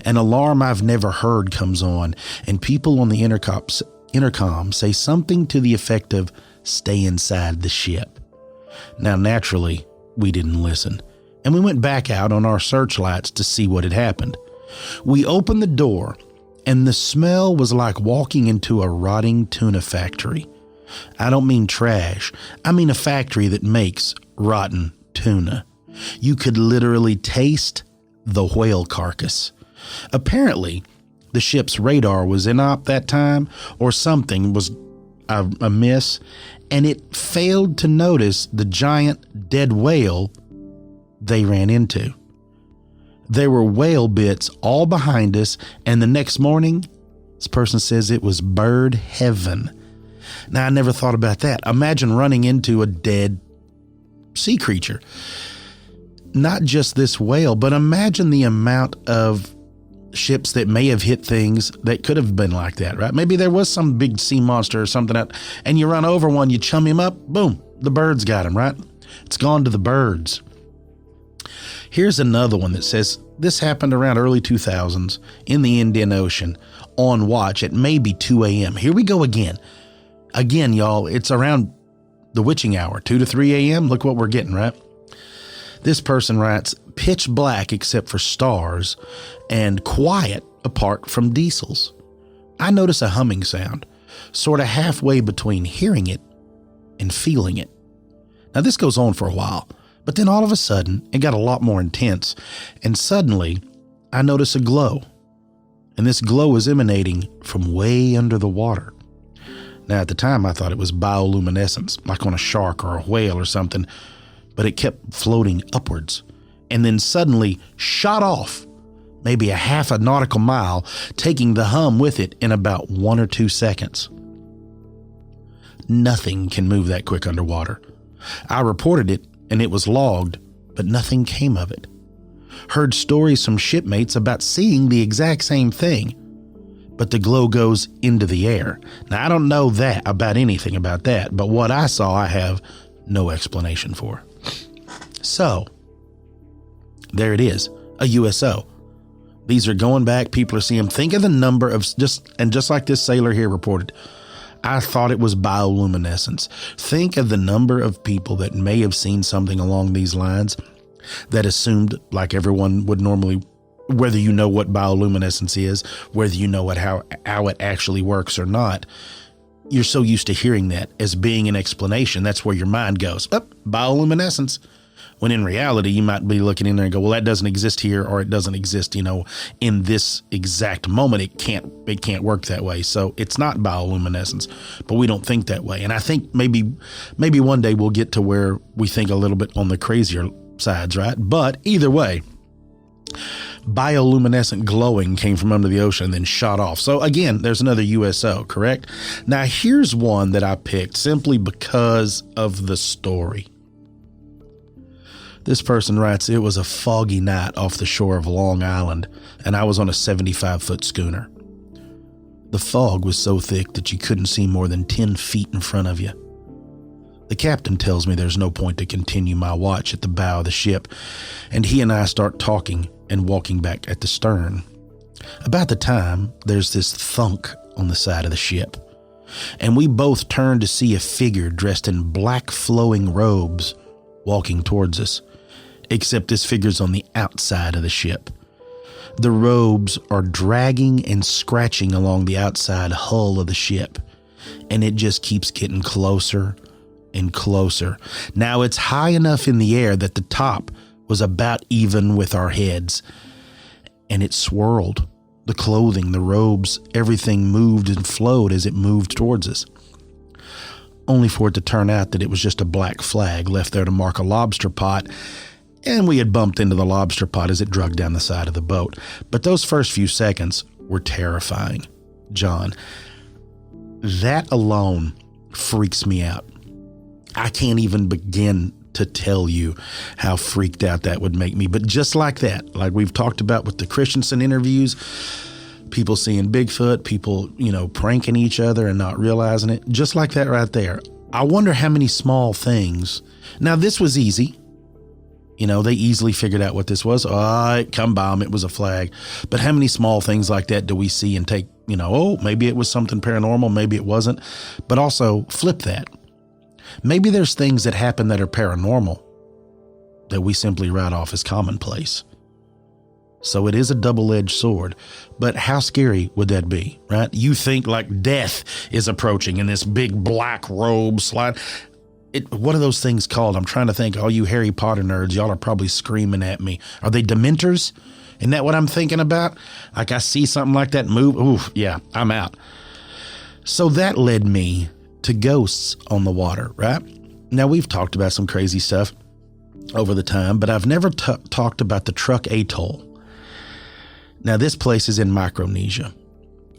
An alarm I've never heard comes on, and people on the intercom say something to the effect of, "Stay inside the ship." Now, naturally, we didn't listen, and we went back out on our searchlights to see what had happened. We opened the door, and the smell was like walking into a rotting tuna factory. I don't mean trash. I mean a factory that makes rotten tuna. You could literally taste the whale carcass. Apparently, the ship's radar was inop that time, or something was amiss, and it failed to notice the giant dead whale they ran into. There were whale bits all behind us, and the next morning, this person says it was bird heaven. Now, I never thought about that. Imagine running into a dead sea creature. Not just this whale, but imagine the amount of ships that may have hit things that could have been like that, right? Maybe there was some big sea monster or something out, and you run over one, you chum him up, boom, the birds got him, right? It's gone to the birds. Here's another one that says this happened around early 2000s in the Indian Ocean on watch at maybe 2 a.m. Here we go again. Again, y'all, it's around the witching hour, 2 to 3 a.m. Look what we're getting, right? This person writes, pitch black except for stars and quiet apart from diesels. I notice a humming sound, sort of halfway between hearing it and feeling it. Now, this goes on for a while, but then all of a sudden, it got a lot more intense, and suddenly, I notice a glow, and this glow is emanating from way under the water. Now, at the time, I thought it was bioluminescence, like on a shark or a whale or something, but it kept floating upwards, and then suddenly shot off, maybe a half a nautical mile, taking the hum with it in about 1 or 2 seconds. Nothing can move that quick underwater. I reported it, and it was logged, but nothing came of it. Heard stories from shipmates about seeing the exact same thing, but the glow goes into the air. Now, I don't know that about anything about that, but what I saw, I have no explanation for. So, there it is, a USO. These are going back, people are seeing them. Think of the number of just like this sailor here reported, I thought it was bioluminescence. Think of the number of people that may have seen something along these lines that assumed, like everyone would normally, whether you know what bioluminescence is, whether you know how it actually works or not, you're so used to hearing that as being an explanation. That's where your mind goes, bioluminescence. When in reality, you might be looking in there and go, well, that doesn't exist here, or it doesn't exist, in this exact moment. It can't work that way. So it's not bioluminescence, but we don't think that way. And I think maybe one day we'll get to where we think a little bit on the crazier sides, right? But either way, bioluminescent glowing came from under the ocean and then shot off. So again, there's another USO, correct? Now here's one that I picked simply because of the story. This person writes, it was a foggy night off the shore of Long Island, and I was on a 75-foot schooner. The fog was so thick that you couldn't see more than 10 feet in front of you. The captain tells me there's no point to continue my watch at the bow of the ship, and he and I start talking and walking back at the stern. About the time, there's this thunk on the side of the ship, and we both turn to see a figure dressed in black flowing robes walking towards us, except this figure's on the outside of the ship. The robes are dragging and scratching along the outside hull of the ship, and it just keeps getting closer and closer. Now it's high enough in the air that the top was about even with our heads, and it swirled. The clothing, the robes, everything moved and flowed as it moved towards us, only for it to turn out that it was just a black flag left there to mark a lobster pot, and we had bumped into the lobster pot as it dragged down the side of the boat. But those first few seconds were terrifying. John, that alone freaks me out. I can't even begin to tell you how freaked out that would make me. But just like that, like we've talked about with the Christensen interviews, people seeing Bigfoot, people, pranking each other and not realizing it, just like that right there. I wonder how many small things. Now, this was easy. They easily figured out what this was. Come bomb, it was a flag. But how many small things like that do we see and take, maybe it was something paranormal, maybe it wasn't. But also flip that. Maybe there's things that happen that are paranormal that we simply write off as commonplace. So it is a double-edged sword. But how scary would that be, right? You think like death is approaching in this big black robe slide. What are those things called? I'm trying to think. All you Harry Potter nerds, y'all are probably screaming at me. Are they Dementors? Isn't that what I'm thinking about? Like I see something like that move. Oof, yeah, I'm out. So that led me to ghosts on the water, right? Now, we've talked about some crazy stuff over the time, but I've never talked about the Truk Atoll. Now, this place is in Micronesia.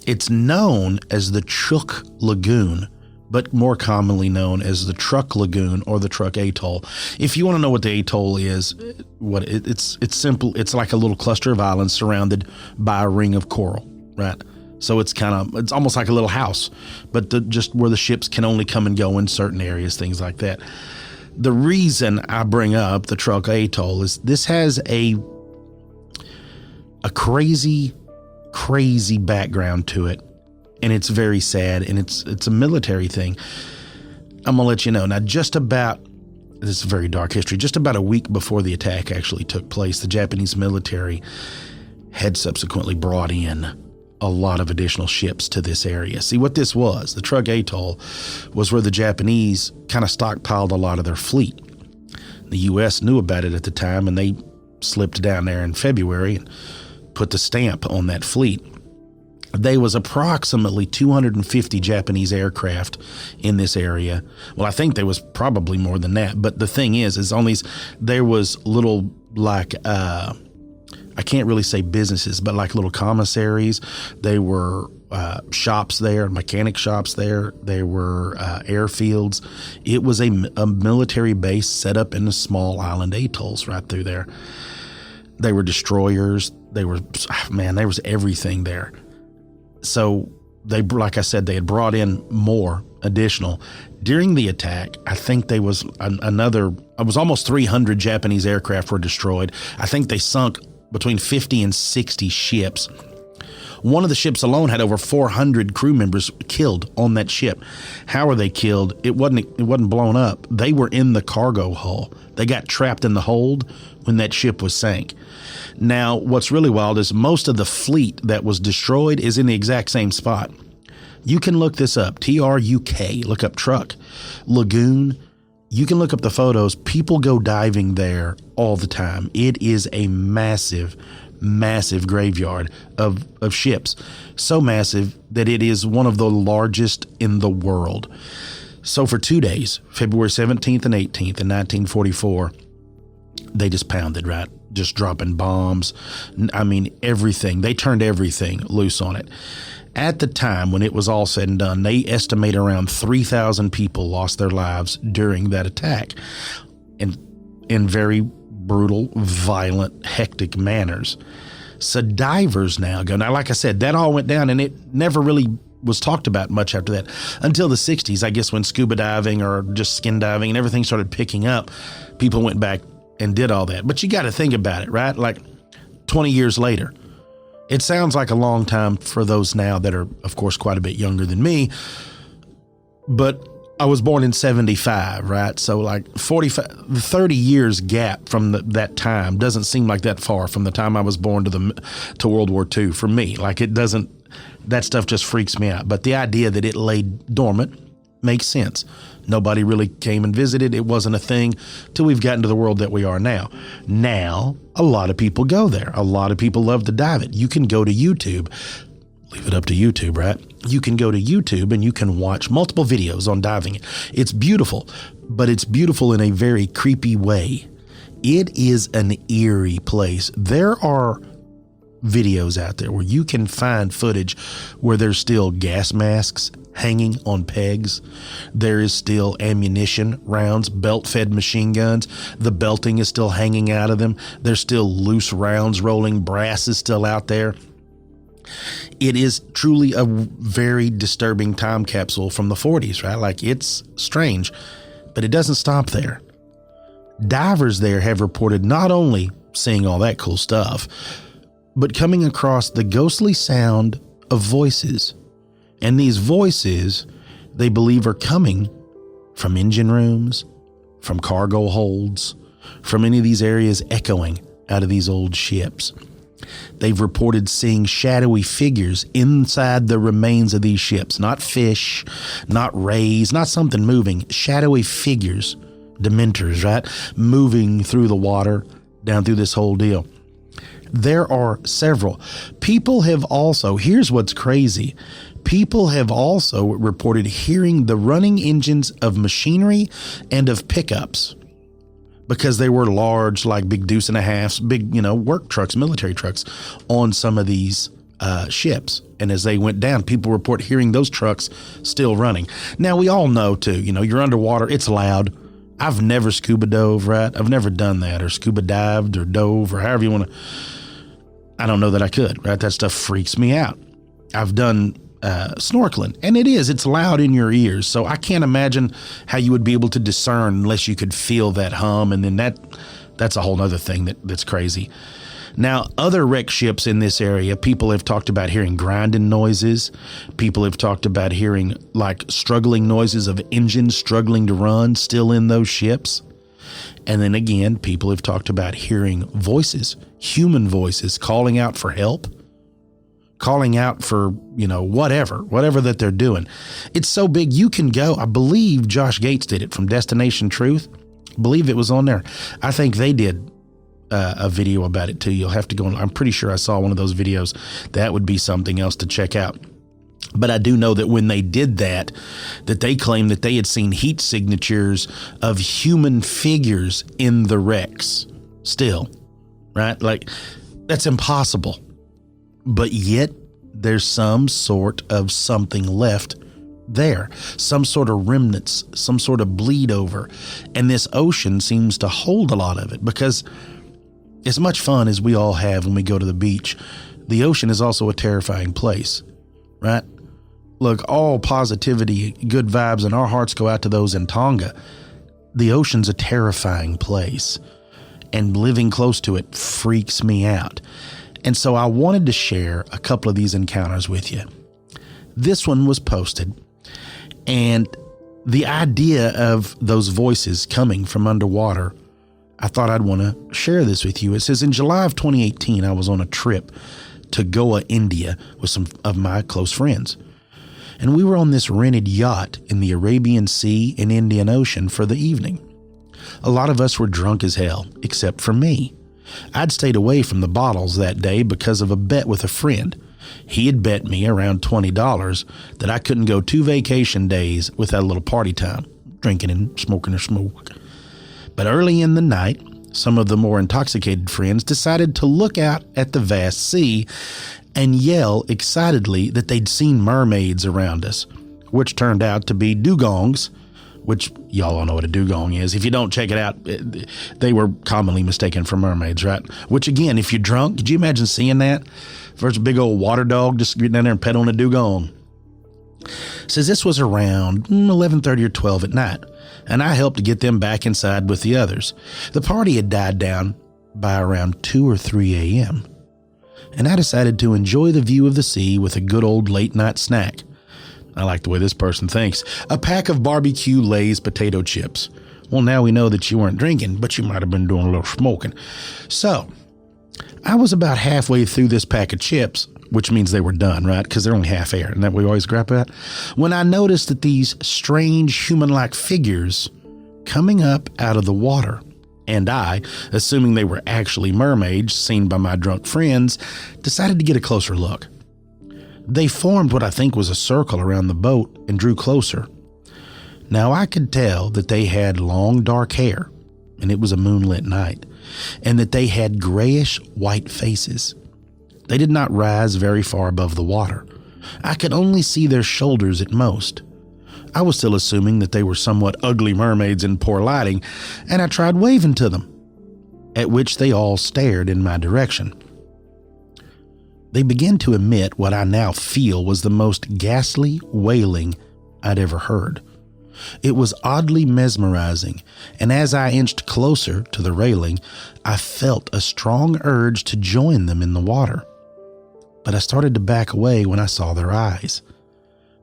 It's known as the Truk Lagoon, but more commonly known as the Truk Lagoon or the Truk Atoll. If you want to know what the atoll is, it's simple. It's like a little cluster of islands surrounded by a ring of coral, right? So it's almost like a little house, but just where the ships can only come and go in certain areas, things like that. The reason I bring up the Truk Atoll is this has a crazy background to it. And it's very sad, and it's a military thing. I'm going to let you know. Now, this is very dark history, just about a week before the attack actually took place, the Japanese military had subsequently brought in a lot of additional ships to this area. See, what this was, the Truk Atoll, was where the Japanese kind of stockpiled a lot of their fleet. The U.S. knew about it at the time, and they slipped down there in February and put the stamp on that fleet. There was approximately 250 Japanese aircraft in this area. Well, I think there was probably more than that. But the thing is on these, there was little I can't really say businesses, but like little commissaries. There were shops there, mechanic shops there. There were airfields. It was a military base set up in the small island atolls right through there. They were destroyers. There was everything there. So like I said, they had brought in more additional. During the attack, I think there was almost 300 Japanese aircraft were destroyed. I think they sunk between 50 and 60 ships. One of the ships alone had over 400 crew members killed on that ship. How were they killed? It wasn't blown up. They were in the cargo hull. They got trapped in the hold when that ship was sank. Now, what's really wild is most of the fleet that was destroyed is in the exact same spot. You can look this up, TRUK, look up Truk Lagoon. You can look up the photos. People go diving there all the time. It is a massive graveyard of ships. So massive that it is one of the largest in the world. So for 2 days, February 17th and 18th in 1944, they just pounded, right? Just dropping bombs. I mean, everything. They turned everything loose on it. At the time, when it was all said and done, they estimate around 3,000 people lost their lives during that attack in very brutal, violent, hectic manners. So divers now go. Now, like I said, that all went down, and it never really was talked about much after that until the 60s, I guess, when scuba diving or just skin diving and everything started picking up. People went back and did all that. But you got to think about it, right? Like 20 years later, it sounds like a long time for those now that are, of course, quite a bit younger than me. But I was born in 75, right? So like 30 years gap from that time doesn't seem like that far from the time I was born to World War II for me. Like it doesn't, that stuff just freaks me out. But the idea that it lay dormant makes sense. Nobody really came and visited. It wasn't a thing till we've gotten to the world that we are now. Now, a lot of people go there. A lot of people love to dive it. You can go to YouTube. Leave it up to YouTube, right? You can go to YouTube and you can watch multiple videos on diving. It's beautiful, but it's beautiful in a very creepy way. It is an eerie place. There are videos out there where you can find footage where there's still gas masks hanging on pegs. There is still ammunition rounds, belt-fed machine guns. The belting is still hanging out of them. There's still loose rounds rolling. Brass is still out there. It is truly a very disturbing time capsule from the 40s, right? Like, it's strange, but it doesn't stop there. Divers there have reported not only seeing all that cool stuff, but coming across the ghostly sound of voices. And these voices, they believe, are coming from engine rooms, from cargo holds, from any of these areas echoing out of these old ships. They've reported seeing shadowy figures inside the remains of these ships. Not fish, not rays, not something moving. Shadowy figures, dementors, right? Moving through the water, down through this whole deal. There are several. People have also, here's what's crazy. People have also reported hearing the running engines of machinery and of pickups, because they were large, like big deuce and a halves, big, work trucks, military trucks on some of these ships. And as they went down, people report hearing those trucks still running. Now, we all know too, you're underwater, it's loud. I've never scuba dove, right? I've never done that, or scuba dived or dove, or however you want to. I don't know that I could, right? That stuff freaks me out. I've done snorkeling, and it's loud in your ears. So I can't imagine how you would be able to discern unless you could feel that hum. And then that's a whole other thing that's crazy. Now, other wreck ships in this area, people have talked about hearing grinding noises. People have talked about hearing like struggling noises of engines struggling to run still in those ships. And then again, people have talked about hearing voices, human voices, calling out for help, calling out for, whatever that they're doing. It's so big, you can go. I believe Josh Gates did it from Destination Truth. I believe it was on there. I think they did a video about it too. You'll have to go. I'm pretty sure I saw one of those videos. That would be something else to check out. But I do know that when they did that they claimed that they had seen heat signatures of human figures in the wrecks still, right? Like, that's impossible. But yet there's some sort of something left there, some sort of remnants, some sort of bleed over. And this ocean seems to hold a lot of it, because as much fun as we all have when we go to the beach, the ocean is also a terrifying place, right? Look, all positivity, good vibes, and our hearts go out to those in Tonga. The ocean's a terrifying place, and living close to it freaks me out. And so I wanted to share a couple of these encounters with you. This one was posted, and the idea of those voices coming from underwater, I thought I'd want to share this with you. It says, in July of 2018, I was on a trip to Goa, India with some of my close friends. And we were on this rented yacht in the Arabian Sea and Indian Ocean for the evening. A lot of us were drunk as hell, except for me. I'd stayed away from the bottles that day because of a bet with a friend. He had bet me around $20 that I couldn't go 2 vacation days without a little party time, drinking and smoking a smoke. But early in the night, some of the more intoxicated friends decided to look out at the vast sea and yell excitedly that they'd seen mermaids around us, which turned out to be dugongs, which y'all all know what a dugong is. If you don't check it out, they were commonly mistaken for mermaids, right? Which, again, if you're drunk, could you imagine seeing that? First, a big old water dog just getting down there and pet on a dugong. Says this was around 11:30 or 12 at night, and I helped to get them back inside with the others. The party had died down by around 2 or 3 a.m., and I decided to enjoy the view of the sea with a good old late-night snack. I like the way this person thinks. A pack of barbecue Lay's potato chips. Well, now we know that you weren't drinking, but you might have been doing a little smoking. So, I was about halfway through this pack of chips, which means they were done, right? Because they're only half air. Isn't that what we always grab at? When I noticed that these strange human-like figures coming up out of the water, and I, assuming they were actually mermaids seen by my drunk friends, decided to get a closer look. They formed what I think was a circle around the boat and drew closer. Now I could tell that they had long dark hair, and it was a moonlit night, and that they had grayish white faces. They did not rise very far above the water. I could only see their shoulders at most. I was still assuming that they were somewhat ugly mermaids in poor lighting, and I tried waving to them, at which they all stared in my direction. They began to emit what I now feel was the most ghastly wailing I'd ever heard. It was oddly mesmerizing, and as I inched closer to the railing, I felt a strong urge to join them in the water. But I started to back away when I saw their eyes.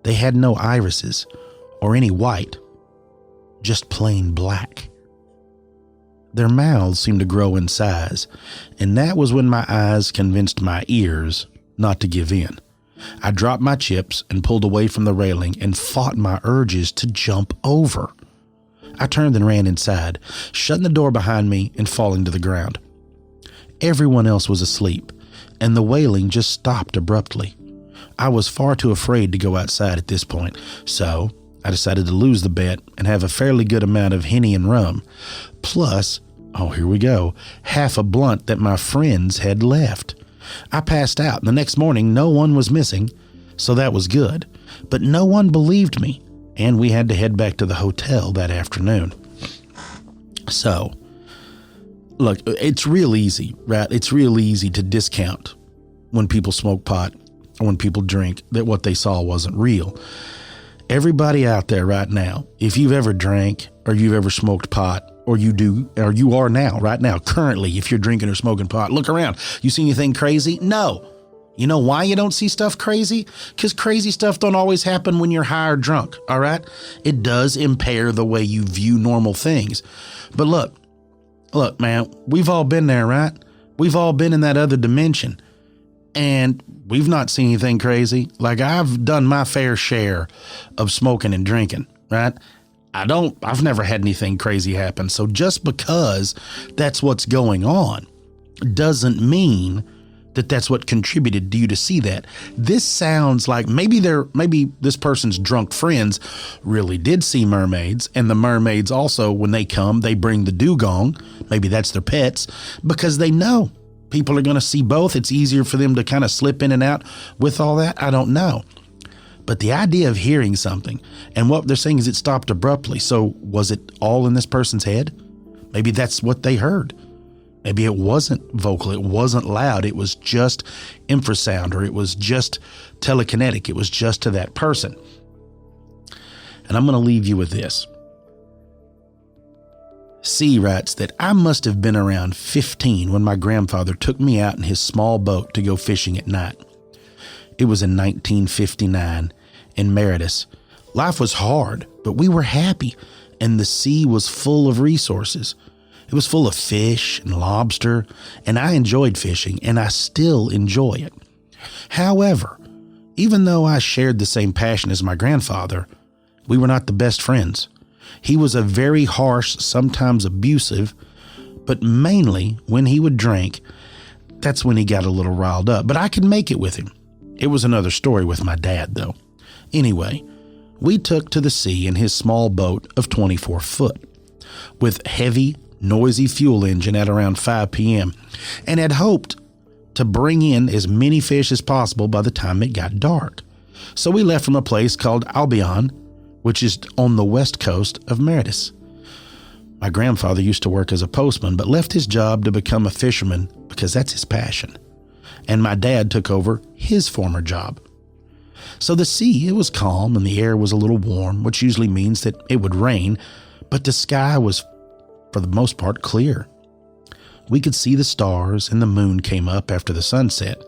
They had no irises or any white, just plain black. Their mouths seemed to grow in size, and that was when my eyes convinced my ears not to give in. I dropped my chips and pulled away from the railing and fought my urges to jump over. I turned and ran inside, shutting the door behind me and falling to the ground. Everyone else was asleep, and the wailing just stopped abruptly. I was far too afraid to go outside at this point, so I decided to lose the bet and have a fairly good amount of Henny and rum, plus, oh here we go, half a blunt that my friends had left. I passed out, and the next morning no one was missing, so that was good, but no one believed me, and we had to head back to the hotel that afternoon. So, look, it's real easy, right? It's real easy to discount when people smoke pot or when people drink that what they saw wasn't real. Everybody out there right now, if you've ever drank or you've ever smoked pot, or you are now, right now, currently, if you're drinking or smoking pot, look around. You see anything crazy? No. You know why you don't see stuff crazy? Because crazy stuff don't always happen when you're high or drunk, all right? It does impair the way you view normal things. But look, man, we've all been there, right? We've all been in that other dimension, and we've not seen anything crazy. Like, I've done my fair share of smoking and drinking, right? I've never had anything crazy happen. So just because that's what's going on doesn't mean that that's what contributed to you to see that. This sounds like maybe this person's drunk friends really did see mermaids, and the mermaids also, when they come, they bring the dugong. Maybe that's their pets, because they know people are going to see both. It's easier for them to kind of slip in and out with all that. I don't know. But the idea of hearing something, and what they're saying is it stopped abruptly. So was it all in this person's head? Maybe that's what they heard. Maybe it wasn't vocal. It wasn't loud. It was just infrasound, or it was just telekinetic. It was just to that person. And I'm going to leave you with this. C writes that I must have been around 15 when my grandfather took me out in his small boat to go fishing at night. It was in 1959 in Mermaids. Life was hard, but we were happy, and the sea was full of resources. It was full of fish and lobster, and I enjoyed fishing, and I still enjoy it. However, even though I shared the same passion as my grandfather, we were not the best friends. He was a very harsh, sometimes abusive, but mainly when he would drink, that's when he got a little riled up. But I could make it with him. It was another story with my dad, though. Anyway, we took to the sea in his small boat of 24 foot with heavy, noisy fuel engine at around 5 p.m. and had hoped to bring in as many fish as possible by the time it got dark. So we left from a place called Albion, which is on the west coast of Mermaids. My grandfather used to work as a postman, but left his job to become a fisherman because that's his passion. And my dad took over his former job. So the sea, it was calm and the air was a little warm, which usually means that it would rain, but the sky was, for the most part, clear. We could see the stars and the moon came up after the sunset.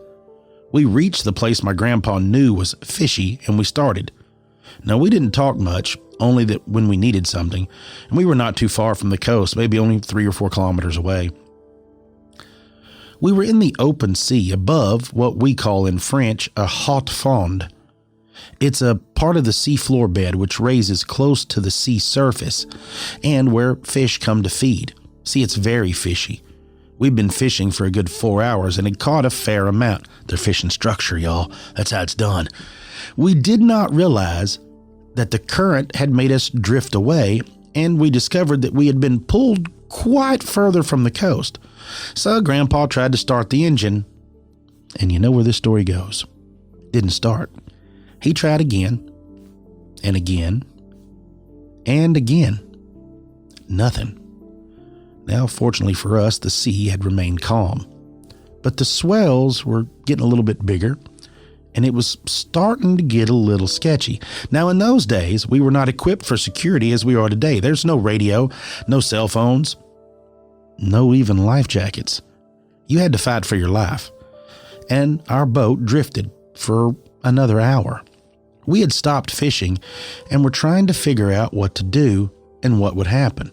We reached the place my grandpa knew was fishy and we started. Now, we didn't talk much, only that when we needed something, and we were not too far from the coast, maybe only 3 or 4 kilometers away. We were in the open sea above what we call in French a haute fond. It's a part of the seafloor bed which raises close to the sea surface and where fish come to feed. See, it's very fishy. We've been fishing for a good 4 hours and had caught a fair amount. They're fishing structure, y'all. That's how it's done. We did not realize that the current had made us drift away, and we discovered that we had been pulled quite further from the coast. So Grandpa tried to start the engine, and you know where this story goes. Didn't start. He tried again, and again, and again. Nothing. Now, fortunately for us, the sea had remained calm, but the swells were getting a little bit bigger, and it was starting to get a little sketchy. Now, in those days, we were not equipped for security as we are today. There's no radio, no cell phones, no even life jackets. You had to fight for your life. And our boat drifted for another hour. We had stopped fishing and were trying to figure out what to do and what would happen.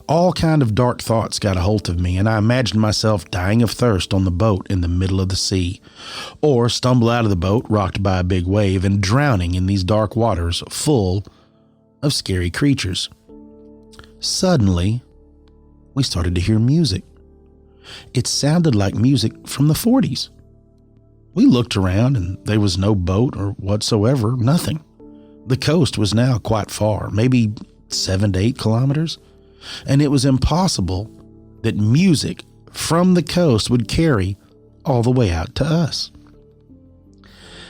All kind of dark thoughts got a hold of me, and I imagined myself dying of thirst on the boat in the middle of the sea, or stumble out of the boat rocked by a big wave and drowning in these dark waters full of scary creatures. Suddenly, we started to hear music. It sounded like music from the 40s. We looked around and there was no boat or whatsoever, nothing. The coast was now quite far, maybe 7 to 8 kilometers. And it was impossible that music from the coast would carry all the way out to us.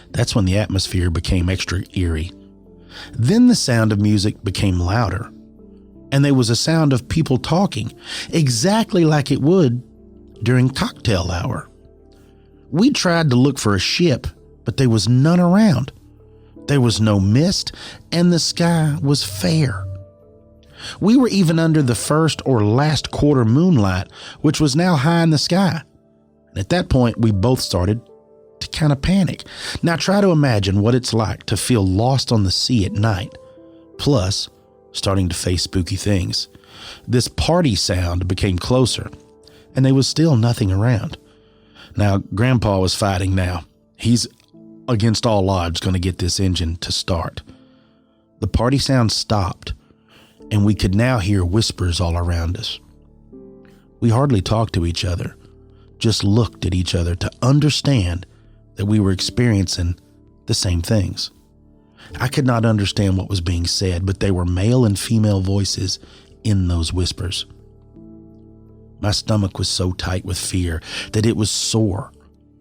That's when the atmosphere became extra eerie. Then the sound of music became louder, and there was a sound of people talking, exactly like it would during cocktail hour. We tried to look for a ship, but there was none around. There was no mist, and the sky was fair. We were even under the first or last quarter moonlight, which was now high in the sky. And at that point, we both started to kind of panic. Now try to imagine what it's like to feel lost on the sea at night, plus starting to face spooky things. This party sound became closer, and there was still nothing around. Now, Grandpa was fighting now. He's against all odds going to get this engine to start. The party sound stopped, and we could now hear whispers all around us. We hardly talked to each other, just looked at each other to understand that we were experiencing the same things. I could not understand what was being said, but there were male and female voices in those whispers. My stomach was so tight with fear that it was sore,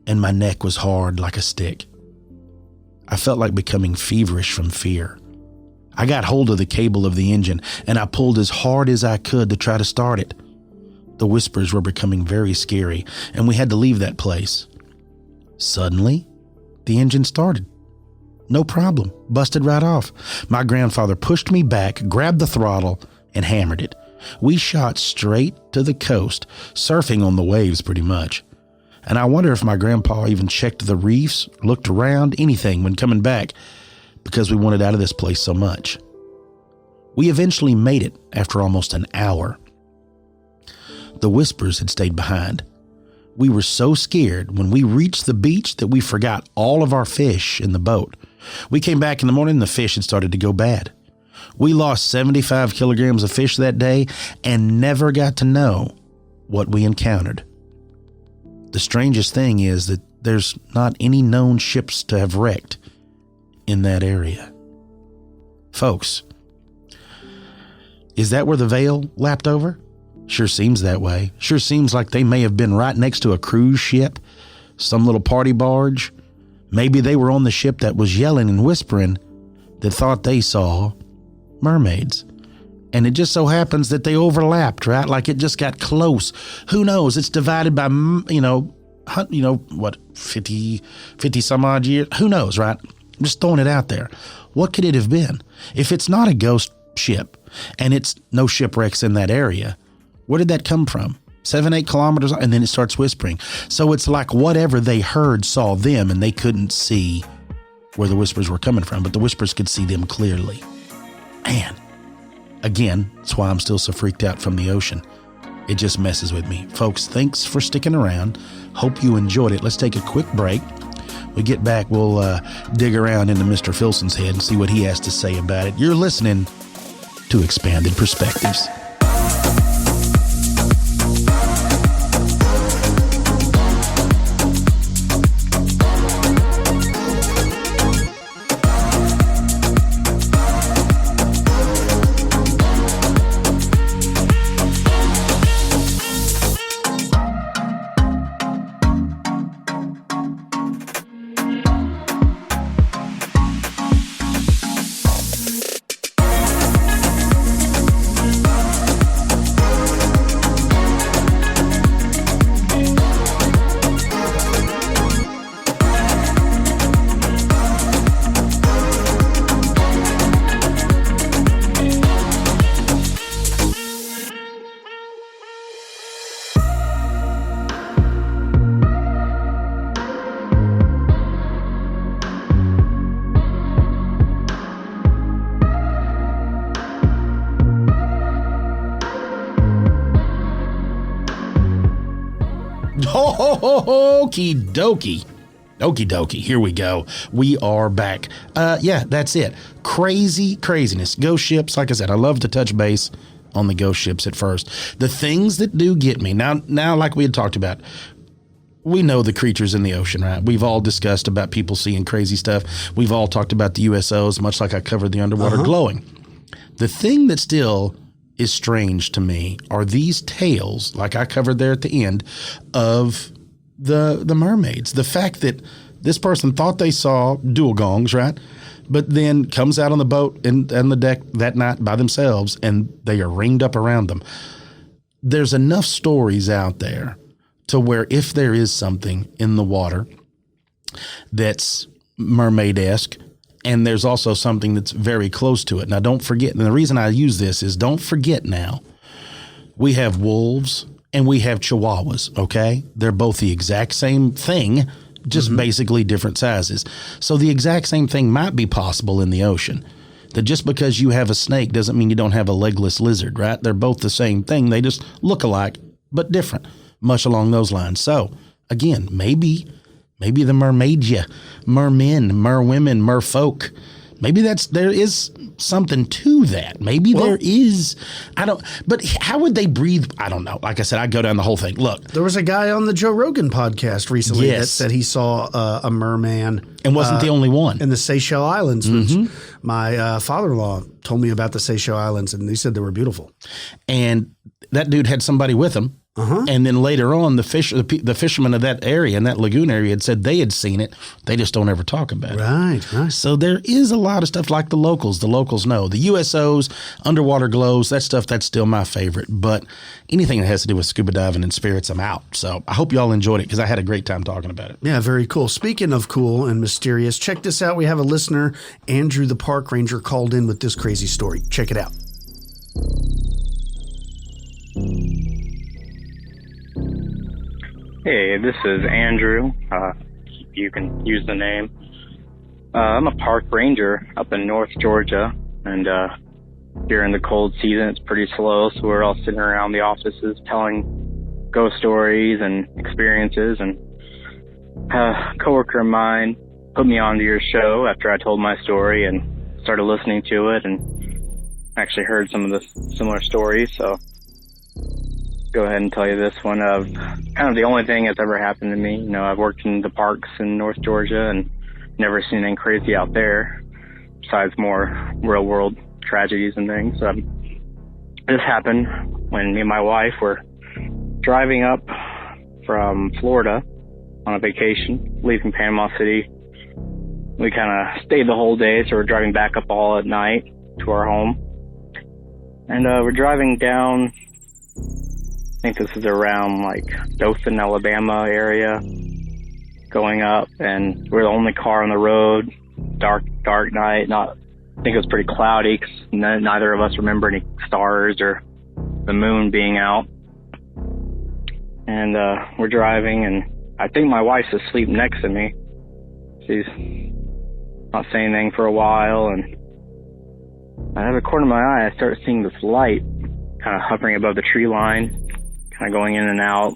and my neck was hard like a stick. I felt like becoming feverish from fear. I got hold of the cable of the engine, and I pulled as hard as I could to try to start it. The whispers were becoming very scary, and we had to leave that place. Suddenly, the engine started. No problem, busted right off. My grandfather pushed me back, grabbed the throttle, and hammered it. We shot straight to the coast, surfing on the waves pretty much. And I wonder if my grandpa even checked the reefs, looked around, anything when coming back, because we wanted out of this place so much. We eventually made it after almost an hour. The whispers had stayed behind. We were so scared when we reached the beach that we forgot all of our fish in the boat. We came back in the morning and the fish had started to go bad. We lost 75 kilograms of fish that day and never got to know what we encountered. The strangest thing is that there's not any known ships to have wrecked in that area. Folks, is that where the Veil lapped over? Sure seems that way. Sure seems like they may have been right next to a cruise ship, some little party barge. Maybe they were on the ship that was yelling and whispering that thought they saw mermaids. And it just so happens that they overlapped, right? Like it just got close. Who knows? It's divided by, 50 some odd years. Who knows, right? I'm just throwing it out there. What could it have been? If it's not a ghost ship and it's no shipwrecks in that area, where did that come from? 7-8 kilometers, and then it starts whispering. So it's like whatever they heard saw them, and they couldn't see where the whispers were coming from, but the whispers could see them clearly. Man, again, that's why I'm still so freaked out from the ocean. It just messes with me. Folks, thanks for sticking around. Hope you enjoyed it. Let's take a quick break. We get back, we'll dig around into Mr. Filson's head and see what he has to say about it. You're listening to Expanded Perspectives. Okie dokie. Okie dokie. Here we go. We are back. Yeah, that's it. Craziness. Ghost ships. Like I said, I love to touch base on the ghost ships at first. The things that do get me now, like we had talked about, we know the creatures in the ocean, right? We've all discussed about people seeing crazy stuff. We've all talked about the USOs, much like I covered the underwater glowing. The thing that still is strange to me are these tales, like I covered there at the end, of the mermaids. The fact that this person thought they saw dugongs, right? But then comes out on the boat and the deck that night by themselves, and they are ringed up around them. There's enough stories out there to where if there is something in the water that's mermaid-esque, and there's also something that's very close to it. Now, don't forget, and the reason I use this is don't forget now, we have wolves and we have chihuahuas, okay? They're both the exact same thing, just basically different sizes. So the exact same thing might be possible in the ocean. That just because you have a snake doesn't mean you don't have a legless lizard, right? They're both the same thing. They just look alike, but different, much along those lines. So, again, maybe the mermaidia, mermen, merwomen, merfolk, maybe there is something to that. Maybe there is. But how would they breathe? I don't know. Like I said, I go down the whole thing. Look. There was a guy on the Joe Rogan podcast recently that said he saw a merman. And wasn't the only one. In the Seychelles Islands, which my father-in-law told me about the Seychelles Islands, and he said they were beautiful. And that dude had somebody with him. And then later on, the fishermen of that area, in that lagoon area, had said they had seen it. They just don't ever talk about it. Right. So there is a lot of stuff like the locals. The locals know. The USOs, underwater glows, that stuff, that's still my favorite. But anything that has to do with scuba diving and spirits, I'm out. So I hope you all enjoyed it because I had a great time talking about it. Yeah, very cool. Speaking of cool and mysterious, check this out. We have a listener, Andrew the park ranger, called in with this crazy story. Check it out. Hey, this is Andrew. You can use the name. I'm a park ranger up in North Georgia, and during the cold season, it's pretty slow, so we're all sitting around the offices telling ghost stories and experiences, and a coworker of mine put me onto your show after I told my story and started listening to it, and actually heard some of the similar stories, so go ahead and tell you this one of kind of the only thing that's ever happened to me. You know, I've worked in the parks in North Georgia and never seen anything crazy out there besides more real world tragedies and things. This happened when me and my wife were driving up from Florida on a vacation, leaving Panama City. We kind of stayed the whole day, so we're driving back up all at night to our home. And we're driving down, I think this is around like Dothan, Alabama area, going up, and we're the only car on the road, dark night. I think it was pretty cloudy because neither of us remember any stars or the moon being out. And we're driving, and I think my wife's asleep next to me. She's not saying anything for a while, and out of the corner of my eye, I start seeing this light kind of hovering above the tree line, kind of going in and out,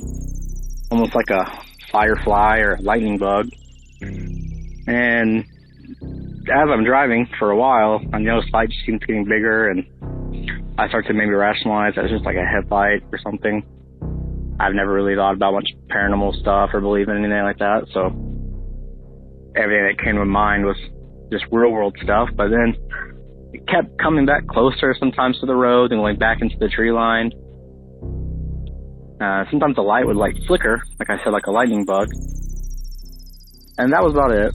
almost like a firefly or a lightning bug. And as I'm driving for a while, I notice the light just keeps getting bigger, and I start to maybe rationalize that it's just like a headlight or something. I've never really thought about much paranormal stuff or believe in anything like that, so everything that came to my mind was just real world stuff. But then it kept coming back closer, sometimes to the road and going back into the tree line. Sometimes the light would like flicker, like I said, like a lightning bug. And that was about it.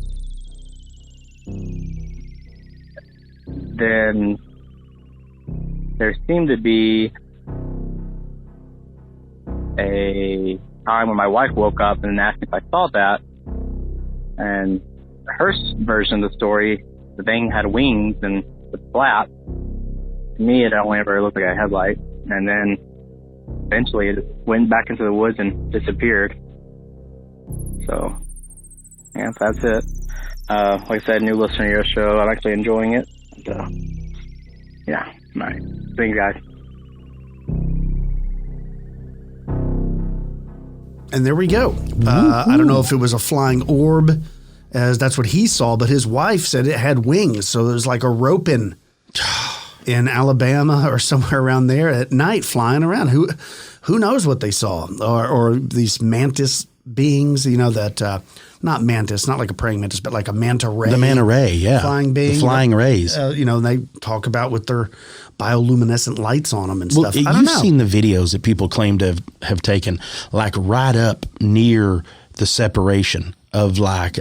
Then there seemed to be a time when my wife woke up and asked me if I saw that. And her version of the story, the thing had wings and was flat. To me, it only ever looked like a headlight. And then eventually it went back into the woods and disappeared. So, yeah, that's it. Like I said, new listener to your show. I'm actually enjoying it. And, yeah, all right. Thank you, guys. And there we go. I don't know if it was a flying orb, as that's what he saw, but his wife said it had wings. So there's like a rope in Alabama or somewhere around there at night flying around. Who knows what they saw? Or these mantis beings, you know, that not mantis, not like a praying mantis, but like a manta ray. The manta ray, yeah. Flying being. The flying rays. You know, they talk about with their bioluminescent lights on them and stuff. I don't You've know. seen the videos that people claim to have taken, like right up near the separation of like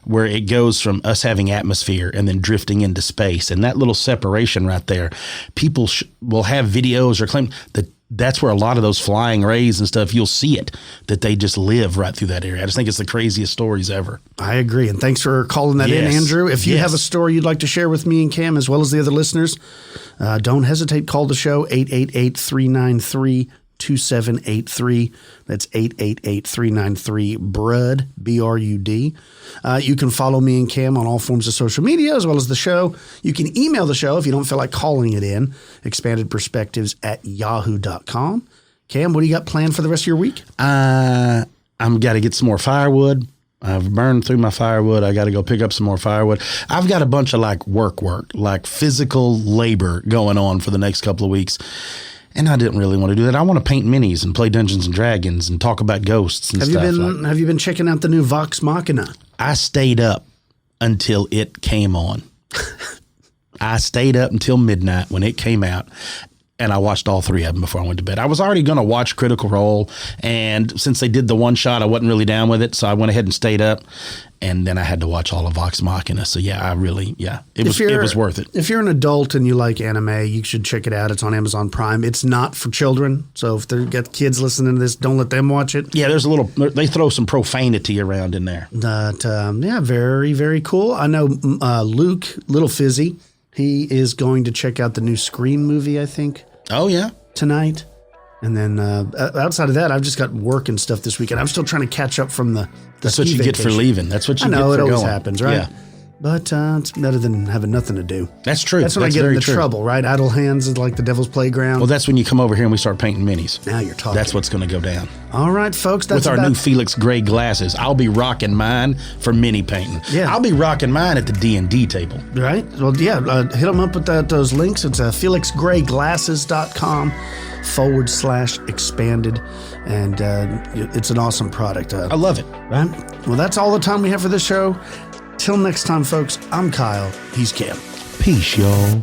where it goes from us having atmosphere and then drifting into space. And that little separation right there, people will have videos or claim that that's where a lot of those flying rays and stuff, you'll see it, that they just live right through that area. I just think it's the craziest stories ever. I agree. And thanks for calling that in, Andrew. If you have a story you'd like to share with me and Cam, as well as the other listeners, don't hesitate. Call the show, 888-393-2783. That's 888-393-BRUD, B-R-U-D. You can follow me and Cam on all forms of social media, as well as the show. You can email the show if you don't feel like calling it in, expandedperspectives@yahoo.com. Cam, what do you got planned for the rest of your week? I'm got to get some more firewood. I've burned through my firewood. I got to go pick up some more firewood. I've got a bunch of like work, like physical labor going on for the next couple of weeks. And I didn't really want to do that. I want to paint minis and play Dungeons and Dragons and talk about ghosts and stuff. Have you been checking out the new Vox Machina? I stayed up until it came on. I stayed up until midnight when it came out, and I watched all three of them before I went to bed. I was already going to watch Critical Role, and since they did the one shot, I wasn't really down with it, so I went ahead and stayed up, and then I had to watch all of Vox Machina. So yeah, it was worth it. If you're an adult and you like anime, you should check it out. It's on Amazon Prime. It's not for children, so if they've got kids listening to this, don't let them watch it. Yeah, they throw some profanity around in there. But yeah, very, very cool. I know Luke, Little Fizzy, he is going to check out the new Scream movie, I think. Oh, yeah. Tonight. And then outside of that, I've just got work and stuff this weekend. I'm still trying to catch up from the That's what you get for leaving. That's what you get for going. I know, it always happens, right? Yeah. But it's better than having nothing to do. That's true. That's when I get into trouble, right? Idle hands is like the devil's playground. Well, that's when you come over here and we start painting minis. Now you're talking. That's what's going to go down. All right, folks. With our new Felix Gray glasses. I'll be rocking mine for mini painting. Yeah. I'll be rocking mine at the D&D table. Right. Well, yeah. Hit them up with those links. It's felixgrayglasses.com/expanded. And it's an awesome product. I love it. Right. Well, that's all the time we have for this show. Till next time, folks, I'm Kyle. He's Cam. Peace, y'all.